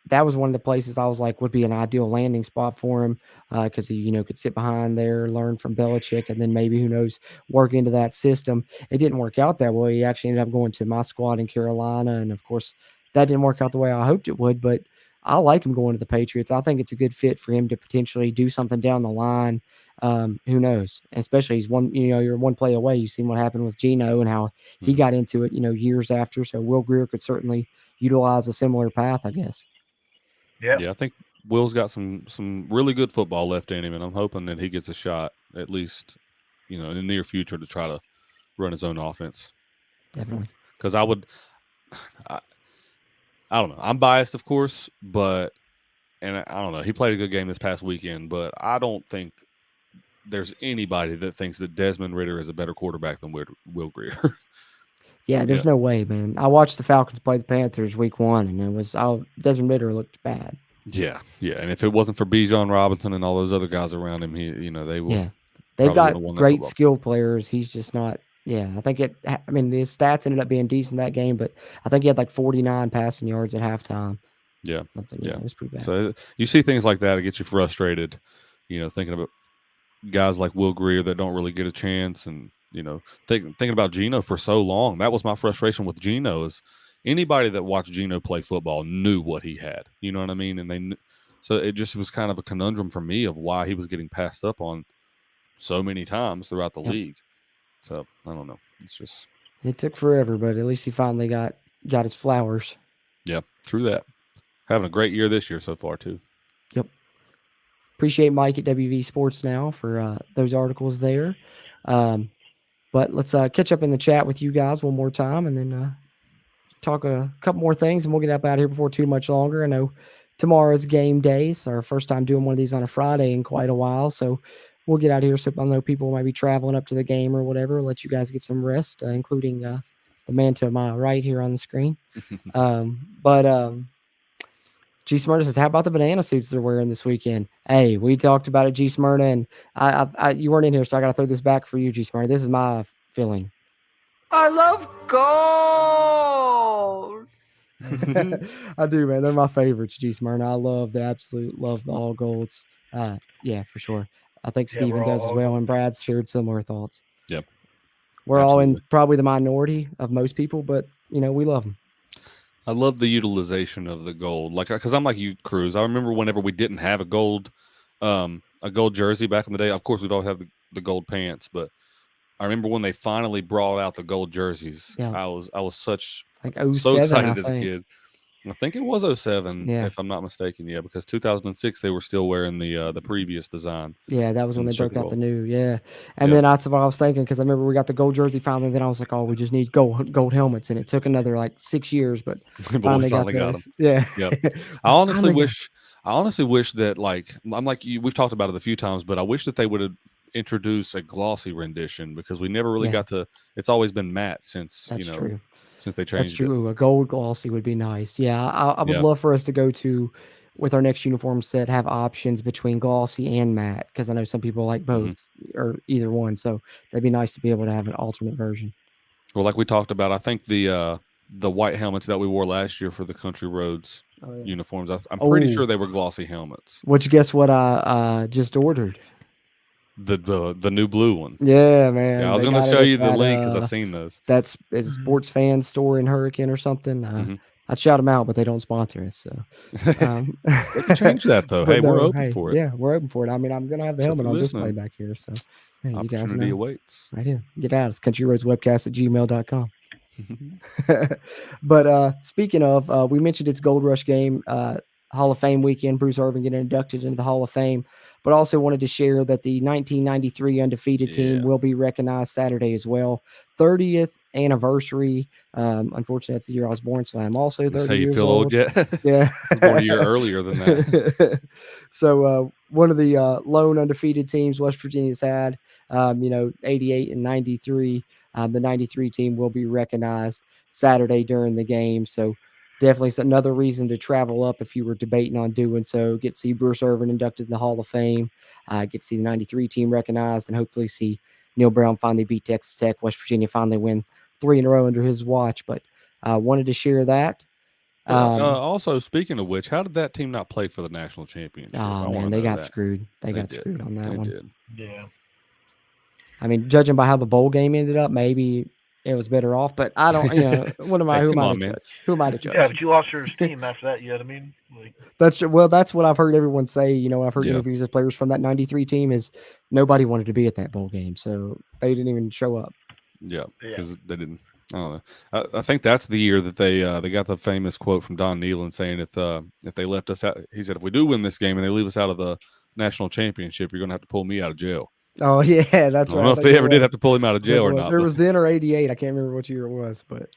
that was one of the places I was like would be an ideal landing spot for him because he could sit behind there, learn from Belichick, and then maybe who knows work into that system. It didn't work out that way. He actually ended up going to my squad in Carolina, and of course that didn't work out the way I hoped it would. But I like him going to the Patriots. I think it's a good fit for him to potentially do something down the line. Who knows? And especially he's you're one play away. You've seen what happened with Geno and how he got into it, years after. So Will Grier could certainly utilize a similar path, I guess. Yeah, I think Will's got some really good football left in him, and I'm hoping that he gets a shot at least, in the near future to try to run his own offense. Definitely. Because I don't know. I'm biased, of course, and I don't know. He played a good game this past weekend, but I don't think there's anybody that thinks that Desmond Ridder is a better quarterback than Will Grier. Yeah, there's no way, man. I watched the Falcons play the Panthers week 1, and it was Desmond Ridder looked bad. Yeah, and if it wasn't for Bijan Robinson and all those other guys around him, they will. Yeah, they've got great skill players. He's just not. Yeah, I think his stats ended up being decent that game, but I think he had like 49 passing yards at halftime. Yeah, it was pretty bad. So you see things like that, it gets you frustrated. Thinking about guys like Will Grier that don't really get a chance, and thinking about Geno for so long. That was my frustration with Geno is anybody that watched Geno play football knew what he had. You know what I mean? And so it just was kind of a conundrum for me of why he was getting passed up on so many times throughout the league. So I don't know. It took forever, but at least he finally got his flowers. Yeah, true that. Having a great year this year so far too. Yep. Appreciate Mike at WV Sports Now for those articles there. But let's catch up in the chat with you guys one more time and then talk a couple more things, and we'll get up out of here before too much longer. I know tomorrow's game day. It's our first time doing one of these on a Friday in quite a while, so we'll get out of here. So I know people might be traveling up to the game or whatever. Let you guys get some rest, including the man to my right here on the screen. G Smyrna says, how about the banana suits they're wearing this weekend? Hey, we talked about it, G Smyrna, and I you weren't in here, so I got to throw this back for you, G Smyrna. This is my feeling. I love gold. I do, man. They're my favorites, G Smyrna. I love the all golds. Yeah, for sure. I think Steven does as well, and Brad's shared similar thoughts. Yep. We're all in probably the minority of most people, but we love them. I love the utilization of the gold, because I'm like you, Cruz. I remember whenever we didn't have a gold jersey back in the day. Of course, we'd always have the gold pants, but I remember when they finally brought out the gold jerseys. Yeah. I was so excited as a kid. I think it was 07, if I'm not mistaken. Yeah, because 2006 they were still wearing the previous design. Yeah, that was when they broke out the new. Yeah, and then that's what I was thinking, because I remember we got the gold jersey finally. And then I was like, oh, we just need gold helmets, and it took another like 6 years, but finally got them. Yeah. Yep. I honestly wish that I'm like you. We've talked about it a few times, but I wish that they would have introduced a glossy rendition, because we never really got to. It's always been matte since true. Since they changed. That's true. A gold glossy would be nice. Yeah, I would love for us to go to, with our next uniform set, have options between glossy and matte, because I know some people like both or either one. So that'd be nice to be able to have an alternate version. Well, like we talked about, I think the white helmets that we wore last year for the Country Roads uniforms, I'm pretty sure they were glossy helmets. Which, guess what I just ordered? The new blue one. Yeah, man. Yeah, I was going to show you the link because I've seen those. That's a sports fan store in Hurricane or something. I'd shout them out, but they don't sponsor us. So they can change that though. Hey, we're open for it. Yeah, we're open for it. I mean, I'm going to have the helmet on display back here. So hey, you guys know. Awaits. Right here. Get out. It's countryroadswebcast@gmail.com. But speaking of, we mentioned it's Gold Rush game, Hall of Fame weekend. Bruce Irvin getting inducted into the Hall of Fame. but also wanted to share that the 1993 undefeated team will be recognized Saturday as well. 30th anniversary. Unfortunately, that's the year I was born, so I'm also 30 years old. Yet? Yeah, I was born a year earlier than that. So one of the lone undefeated teams West Virginia's had, 88 and 93. The 93 team will be recognized Saturday during the game. So definitely another reason to travel up if you were debating on doing so. Get to see Bruce Irvin inducted in the Hall of Fame. Get to see the 93 team recognized, and hopefully see Neil Brown finally beat Texas Tech. West Virginia finally win 3 in a row under his watch. But wanted to share that. Also, speaking of which, how did that team not play for the national championship? Oh, man, they got screwed. They got screwed on that one. Did. Yeah. I mean, judging by how the bowl game ended up, maybe it was better off. But I don't, what am I? Hey, who am I to judge? Who am I to judge? Yeah, but you lost your steam after that. You know what I mean? That's what I've heard everyone say. I've heard interviews with players from that 93 team is nobody wanted to be at that bowl game, so they didn't even show up. Yeah, because they didn't. I don't know. I think that's the year that they got the famous quote from Don Nealon saying if they left us out, he said, if we do win this game and they leave us out of the national championship, you're going to have to pull me out of jail. Oh yeah, that's right. I don't know if they ever did have to pull him out of jail or not. It was then or 88. I can't remember what year it was, but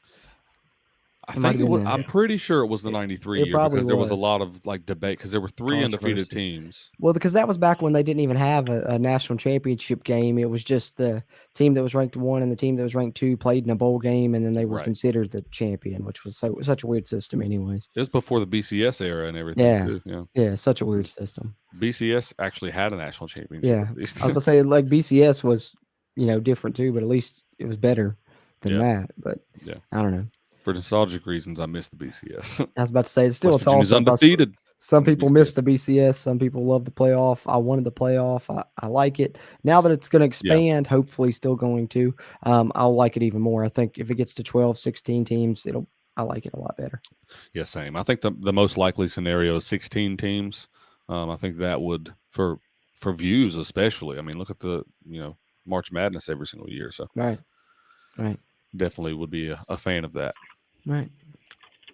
I think it was. I'm pretty sure it was the 93 year because there was a lot of debate because there were 3 undefeated teams. Well, because that was back when they didn't even have a national championship game. It was just the team that was ranked 1 and the team that was ranked 2 played in a bowl game, and then they were considered the champion, which was such a weird system, anyways. It was before the BCS era and everything. Yeah, such a weird system. BCS actually had a national championship. Yeah, I was gonna say BCS was different too, but at least it was better than that. But I don't know. For nostalgic reasons, I miss the BCS. I was about to say it's still West Virginia's undefeated. Some people miss the BCS. Some people love the playoff. I wanted the playoff. I like it. Now that it's going to expand, hopefully still going to, I'll like it even more. I think if it gets to 12, 16 teams, I like it a lot better. Yeah, same. I think the most likely scenario is 16 teams. I think that would, for views especially. I mean, look at the March Madness every single year. So right. Definitely would be a fan of that. Right.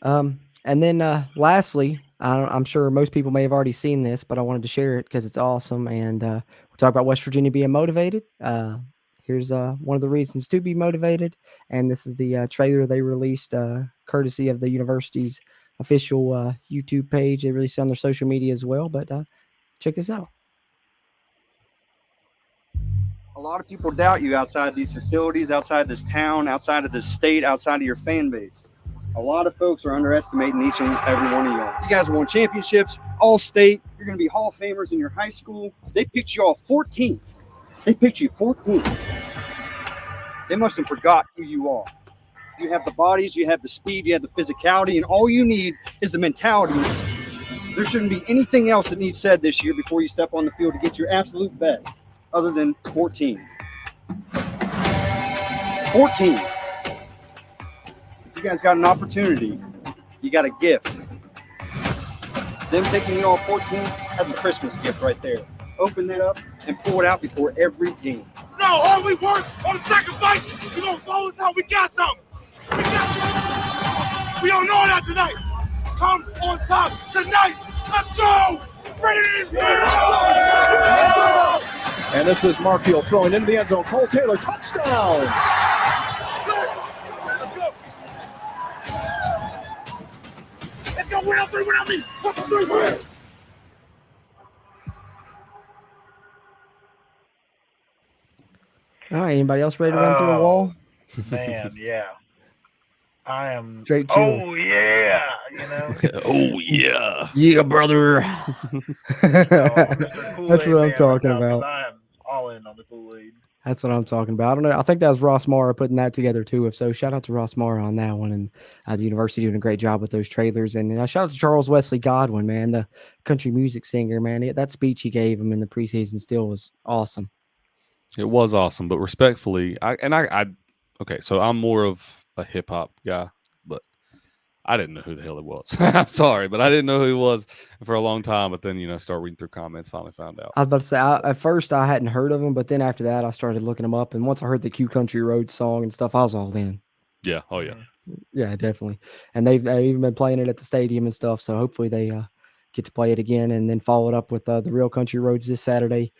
And then lastly, I'm sure most people may have already seen this, but I wanted to share it because it's awesome. And we'll talk about West Virginia being motivated. Here's one of the reasons to be motivated. And this is the trailer they released courtesy of the university's official YouTube page. They released it on their social media as well. But check this out. A lot of people doubt you outside these facilities, outside this town, outside of this state, outside of your fan base. A lot of folks are underestimating each and every one of y'all. You guys won championships, all state. You're going to be Hall of Famers in your high school. They picked you all 14th. They picked you 14th. They must have forgot who you are. You have the bodies, you have the speed, you have the physicality, and all you need is the mentality. There shouldn't be anything else that needs said this year before you step on the field to get your absolute best, other than 14. 14. You guys got an opportunity. You got a gift. Them picking you all 14, that's a Christmas gift right there. Open that up and pull it out before every game. No, all we work on the sacrifice. We gonna follow us out. We got something. We don't know that tonight. Come on top tonight. Let's go. And this is Mark Hill throwing into the end zone. Cole Taylor, touchdown. Let's go. Win out three. Win out me. Win out three. Win. All right. Anybody else ready to run through a wall? Man, yeah. I am. Straight chills. Oh yeah, you know. Oh yeah, yeah, brother. That's what I'm talking about. I am all in on the Kool-Aid. That's what I'm talking about. I don't know. I think that was Ross Mara putting that together too. If so, shout out to Ross Mara on that one, and the university doing a great job with those trailers. And shout out to Charles Wesley Godwin, man, the country music singer, man. That speech he gave him in the preseason still was awesome. It was awesome, but respectfully, okay, so I'm more of a hip hop guy, but I didn't know who the hell it was. I'm sorry, but I didn't know who he was for a long time. But then, start reading through comments, finally found out. I was about to say, at first I hadn't heard of him, but then after that, I started looking him up. And once I heard the Q Country Road song and stuff, I was all in. Yeah. Oh, yeah. Yeah, definitely. And they've even been playing it at the stadium and stuff. So hopefully they get to play it again, and then follow it up with the Real Country Roads this Saturday,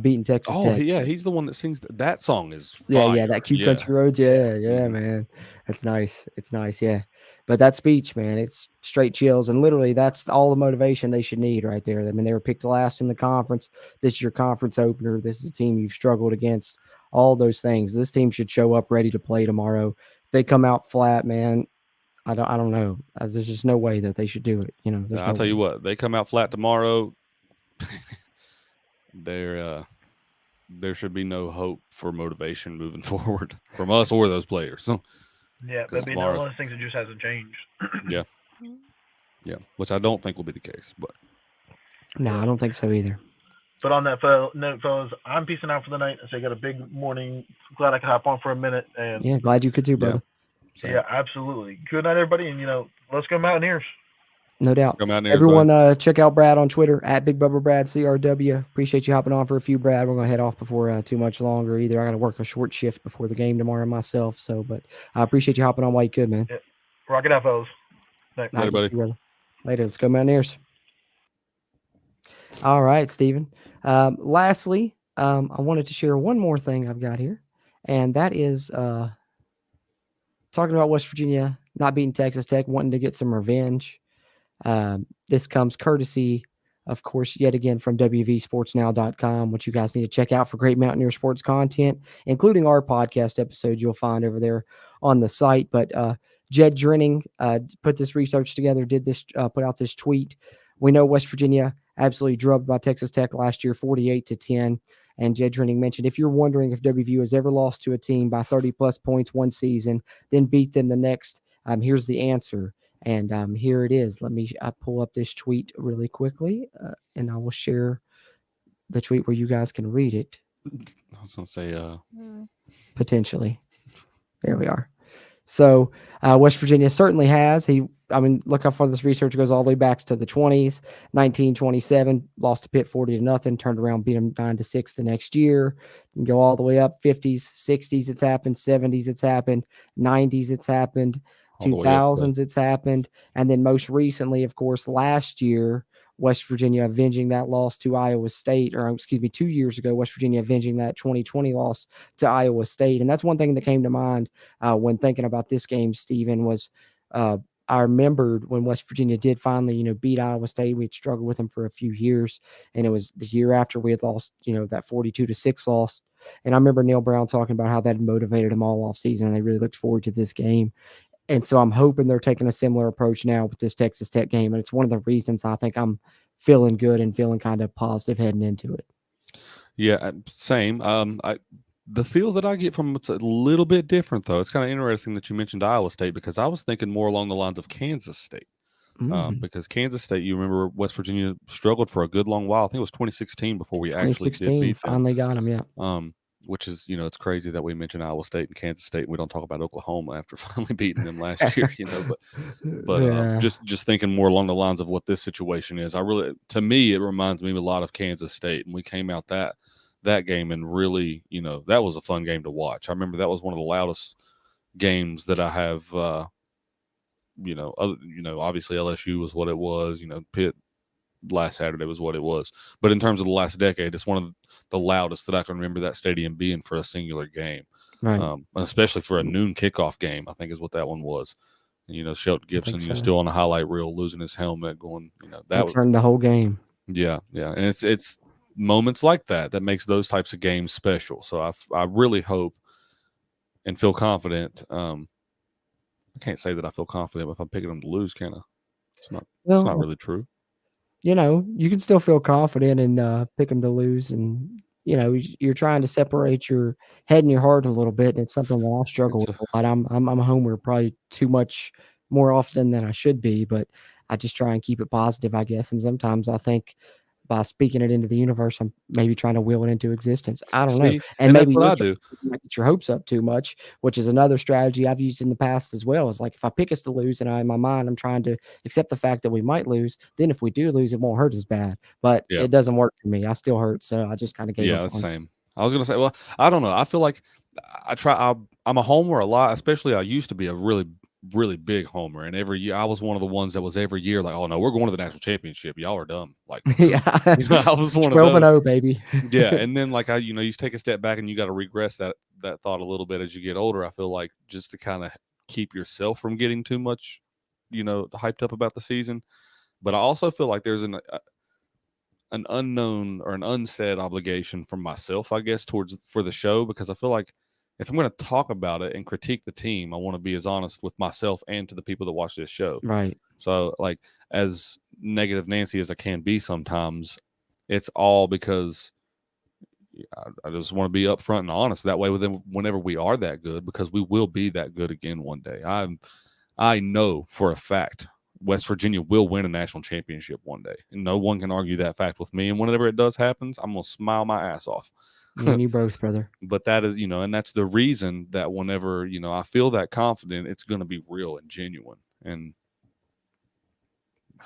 beating Texas Tech. Yeah, he's the one that sings that song is fire. Yeah, that Q Country Roads. Yeah, man. That's nice. It's nice, yeah. But that speech, man, it's straight chills. And literally, that's all the motivation they should need right there. I mean, they were picked last in the conference. This is your conference opener. This is a team you've struggled against. All those things. This team should show up ready to play tomorrow. If they come out flat, man, I don't know. There's just no way that they should do it. I'll tell you what, they come out flat tomorrow. There should be no hope for motivation moving forward from us or those players. So, yeah, that'd be one of those things that just hasn't changed. yeah, which I don't think will be the case. But no, I don't think so either. But on that note, fellas, I'm peacing out for the night. So I got a big morning. Glad I could hop on for a minute. And yeah, glad you could too, brother. Yeah, absolutely. Good night, everybody, and let's go Mountaineers. No doubt. Mountaineers, everyone, check out Brad on Twitter at Big Bubba Brad CRW. Appreciate you hopping on for a few, Brad. We're gonna head off before too much longer. Either I got to work a short shift before the game tomorrow myself. So, but I appreciate you hopping on while you could, man. Yeah. Rock it out, fellas. Later, buddy. Later. Let's go Mountaineers. All right, Steven. Lastly, I wanted to share one more thing I've got here, and that is talking about West Virginia not beating Texas Tech, wanting to get some revenge. This comes courtesy, of course, yet again from WVSportsNow.com, which you guys need to check out for great Mountaineer sports content, including our podcast episodes you'll find over there on the site. But Jed Drenning put this research together, put out this tweet. We know West Virginia absolutely drubbed by Texas Tech last year, 48-10. And Jed Drenning mentioned, if you're wondering if WVU has ever lost to a team by 30-plus points one season, then beat them the next, here's the answer. And here it is. Let me pull up this tweet really quickly, and I will share the tweet where you guys can read it. I was going to say potentially. There we are. So West Virginia certainly has. Look how far this research goes all the way back to the 20s. 1927, lost to Pitt 40-0, turned around, beat them 9-6 the next year. You can go all the way up, 50s, 60s, it's happened, 70s, it's happened, 90s, it's happened, 2000s, it's happened. And then most recently, of course, last year, West Virginia avenging that loss to Iowa State, 2 years ago, West Virginia avenging that 2020 loss to Iowa State. And that's one thing that came to mind when thinking about this game, Stephen, was I remembered when West Virginia did finally, beat Iowa State. We'd struggled with them for a few years, and it was the year after we had lost, that 42-6 loss. And I remember Neil Brown talking about how that had motivated them all off season, and they really looked forward to this game. And so I'm hoping they're taking a similar approach now with this Texas Tech game. And it's one of the reasons I think I'm feeling good and feeling kind of positive heading into it. Yeah, same. The feel that I get from it's a little bit different, though. It's kind of interesting that you mentioned Iowa State, because I was thinking more along the lines of Kansas State. Because Kansas State, you remember West Virginia struggled for a good long while. I think it was 2016 before we actually did beat them. Finally got them, yeah. Which is, it's crazy that we mentioned Iowa State and Kansas State, and we don't talk about Oklahoma after finally beating them last year, But Yeah. Just thinking more along the lines of what this situation is. To me, it reminds me a lot of Kansas State, and we came out that game and really, that was a fun game to watch. I remember that was one of the loudest games that I have. Obviously LSU was what it was. Pitt last Saturday was what it was. But in terms of the last decade, it's one of the loudest that I can remember that stadium being for a singular game. Right. Especially for a noon kickoff game, I think is what that one was. And, Shelton Gibson, so. Still on the highlight reel, losing his helmet, going, that turned the whole game. Yeah. And it's moments like that makes those types of games special. So I really hope and feel confident. I can't say that I feel confident if I'm picking them to lose, can I? It's not really true. You can still feel confident and pick them to lose, and you're trying to separate your head and your heart a little bit, and it's something that I struggle with a lot. I'm a homer probably too much more often than I should be, but I just try and keep it positive, I guess. And sometimes I think by speaking it into the universe, I'm maybe trying to will it into existence. I don't know. And maybe that's what I do. Get your hopes up too much, which is another strategy I've used in the past as well. Is like if I pick us to lose, and in my mind I'm trying to accept the fact that we might lose. Then if we do lose, it won't hurt as bad. But it doesn't work for me. I still hurt, so I just kind of gave up. Yeah, the same. I was gonna say, well, I don't know. I feel like I'm a homer a lot. Especially I used to be a really really big homer, and every year I was one of the ones that was every year like, oh no, we're going to the national championship. Y'all are dumb. Like, yeah, I was one 12 of and those. 0, baby. Yeah, and then like you take a step back and you got to regress that thought a little bit as you get older. I feel like just to kind of keep yourself from getting too much, hyped up about the season. But I also feel like there's an unknown or an unsaid obligation from myself, I guess, for the show, because I feel like if I'm going to talk about it and critique the team, I want to be as honest with myself and to the people that watch this show. Right. So, like, as negative Nancy as I can be sometimes, it's all because I just want to be upfront and honest. That way, whenever we are that good, because we will be that good again one day. I know for a fact West Virginia will win a national championship one day, and no one can argue that fact with me. And whenever it does happen, I'm gonna smile my ass off. Me and you both, brother. But that is, and that's the reason that whenever I feel that confident, it's going to be real and genuine. And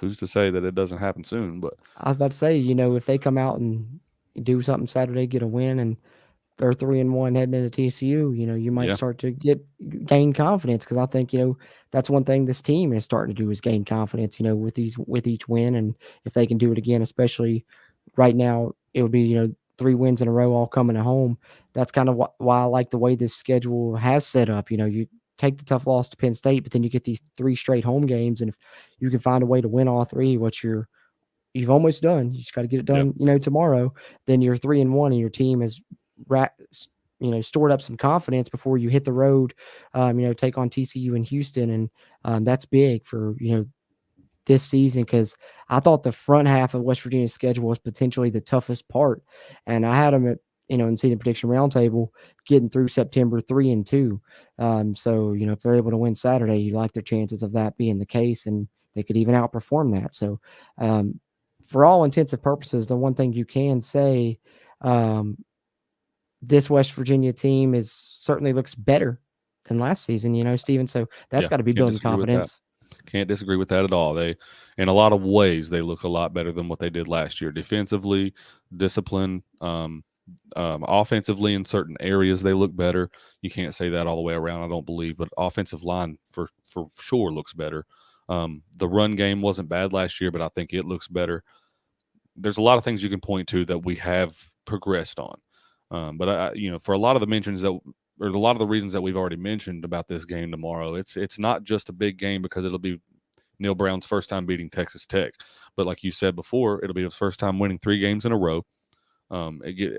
who's to say that it doesn't happen soon? But I was about to say, if they come out and do something Saturday, get a win, and they're 3-1 heading into TCU, you might start to gain confidence, because I think that's one thing this team is starting to do is gain confidence. With each win, and if they can do it again, especially right now, it would be 3 wins in a row all coming at home. That's kind of why I like the way this schedule has set up. You take the tough loss to Penn State, but then you get these 3 straight home games, and if you can find a way to win all 3, you've almost done. You just got to get it done, tomorrow. Then you're 3-1, and your team has stored up some confidence before you hit the road. Take on TCU in Houston, and that's big for this season, because I thought the front half of West Virginia's schedule was potentially the toughest part, and I had them at in season prediction roundtable getting through September 3-2. So if they're able to win Saturday, you like their chances of that being the case, and they could even outperform that. So for all intents and purposes, the one thing you can say, this West Virginia team certainly looks better than last season, Steven. So that's got to be building confidence. Can't disagree with that at all. They, in a lot of ways, they look a lot better than what they did last year. Defensively, discipline, offensively in certain areas, they look better. You can't say that all the way around, I don't believe, but offensive line for sure looks better. The run game wasn't bad last year, but I think it looks better. There's a lot of things you can point to that we have progressed on. But for a lot of the mentions or a lot of the reasons that we've already mentioned about this game tomorrow, it's not just a big game because it'll be Neil Brown's first time beating Texas Tech, but like you said before, it'll be his first time winning 3 games in a row. I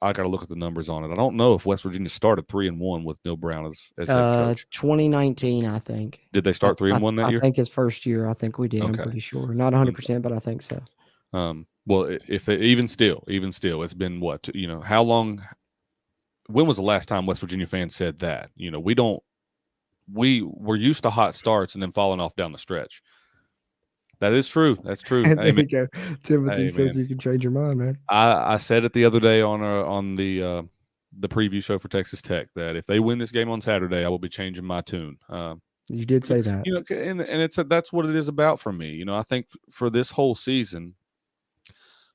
got to look at the numbers on it. I don't know if West Virginia started 3-1 with Neil Brown as head coach. 2019, I think. Did they start 3-1 that year? I think his first year. I think we did. Okay. I'm pretty sure. Not 100%, but I think so. Well, if they, even still, it's been what, how long? When was the last time West Virginia fans said that? We're used to hot starts and then falling off down the stretch. That is true. That's true. There you go. Timothy says you can change your mind, man. I said it the other day on the preview show for Texas Tech that if they win this game on Saturday, I will be changing my tune. You did say that. And that's what it is about for me. I think for this whole season,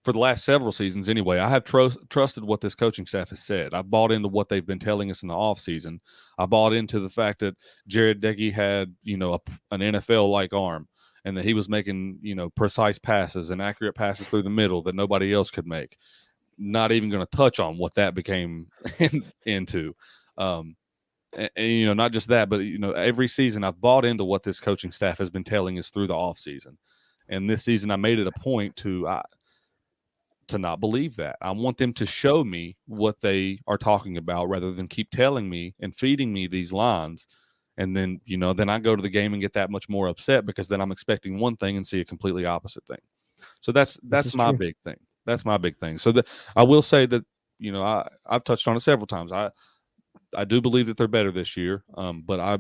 for the last several seasons anyway, I have trusted what this coaching staff has said. I bought into what they've been telling us in the offseason. I bought into the fact that Jared Deggy had, an NFL-like arm, and that he was making, precise passes and accurate passes through the middle that nobody else could make. Not even going to touch on what that became into. And, not just that, but, every season I've bought into what this coaching staff has been telling us through the offseason. And this season I made it a point to not believe that. I want them to show me what they are talking about rather than keep telling me and feeding me these lines. And then, then I go to the game and get that much more upset because then I'm expecting one thing and see a completely opposite thing. So that's my big thing. That's my big thing. So I will say that, I've touched on it several times. I do believe that they're better this year. But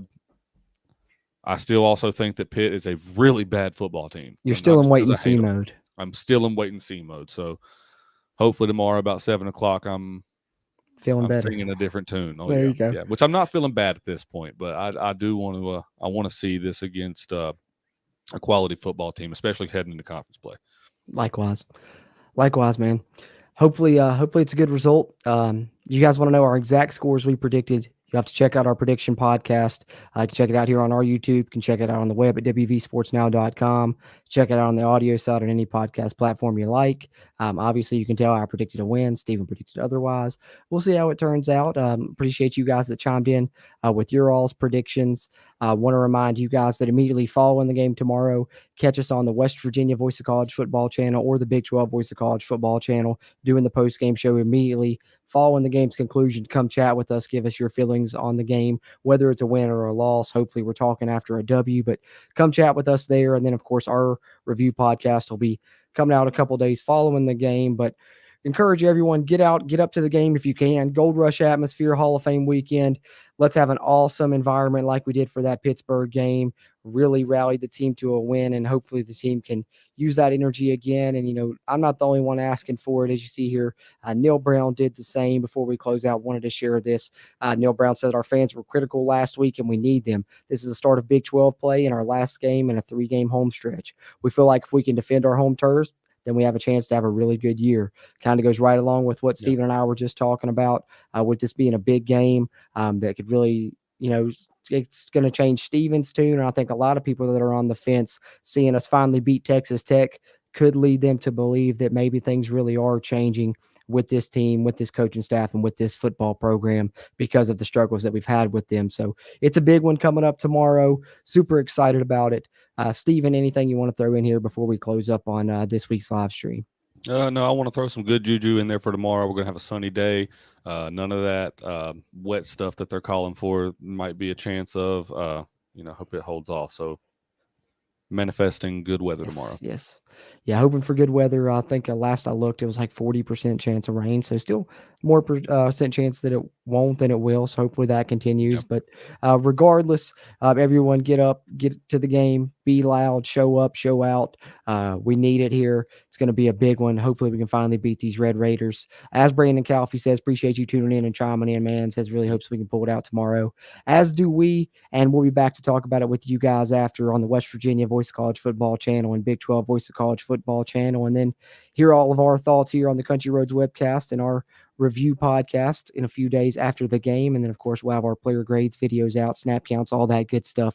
I still also think that Pitt is a really bad football team. You're still in wait and see mode. I'm still in wait and see mode. So hopefully tomorrow about 7:00, I'm feeling better, singing a different tune. Oh, there you go. Yeah, which I'm not feeling bad at this point, but I do want to. I want to see this against a quality football team, especially heading into conference play. Likewise, man. Hopefully it's a good result. You guys want to know our exact scores we predicted You have to check out our prediction podcast. You can check it out here on our YouTube. You can check it out on the web at wvsportsnow.com. Check it out on the audio side on any podcast platform you like. Obviously, you can tell I predicted a win. Steven predicted otherwise. We'll see how it turns out. Appreciate you guys that chimed in with your all's predictions. I want to remind you guys that immediately following the game tomorrow, catch us on the West Virginia Voice of College Football channel or the Big 12 Voice of College Football channel, doing the post-game show immediately following the game's conclusion. Come chat with us, give us your feelings on the game, whether it's a win or a loss. Hopefully we're talking after a W, but come chat with us there. And then, of course, our review podcast will be coming out a couple days following the game. But encourage everyone, get out, get up to the game if you can. Gold Rush atmosphere, Hall of Fame weekend. Let's have an awesome environment like we did for that Pittsburgh game. Really rallied the team to a win, and hopefully the team can use that energy again. And, I'm not the only one asking for it. As you see here, Neil Brown did the same. Before we close out, wanted to share this. Neil Brown said our fans were critical last week, and we need them. This is the start of Big 12 play in our last game in a 3-game home stretch. We feel like if we can defend our home turf, then we have a chance to have a really good year. Kind of goes right along with what Steven and I were just talking about, with this being a big game that could really, it's going to change Steven's tune. And I think a lot of people that are on the fence seeing us finally beat Texas Tech could lead them to believe that maybe things really are changing with this team, with this coaching staff, and with this football program because of the struggles that we've had with them. So it's a big one coming up tomorrow. Super excited about it. Steven, anything you want to throw in here before we close up on this week's live stream? No, I want to throw some good juju in there for tomorrow. We're going to have a sunny day. None of that wet stuff that they're calling for might be a chance of. Hope it holds off. So manifesting good weather tomorrow. Yes. Yeah, hoping for good weather. I think last I looked, it was like 40% chance of rain. So still more percent chance that it won't than it will. So hopefully that continues. Yep. But regardless, everyone get up, get to the game, be loud, show up, show out. We need it here. It's going to be a big one. Hopefully we can finally beat these Red Raiders. As Brandon Calfee says, appreciate you tuning in and chiming in, man. Says really hopes we can pull it out tomorrow. As do we. And we'll be back to talk about it with you guys after on the West Virginia Voice of College Football channel and Big 12 Voice of College Football channel. And then hear all of our thoughts here on the Country Roads webcast and our review podcast in a few days after the game. And then, of course, we'll have our player grades, videos out, snap counts, all that good stuff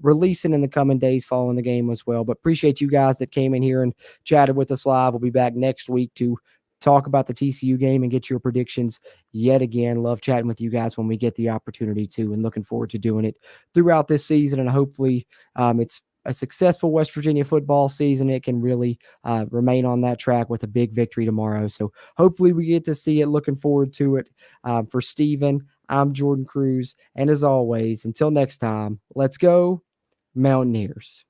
releasing in the coming days following the game as well. But appreciate you guys that came in here and chatted with us live. We'll be back next week to talk about the TCU game and get your predictions yet again. Love chatting with you guys when we get the opportunity to, and looking forward to doing it throughout this season. And hopefully it's a successful West Virginia football season. It can really remain on that track with a big victory tomorrow. So hopefully we get to see it. Looking forward to it. For Steven, I'm Jordan Cruz. And as always, until next time, let's go Mountaineers.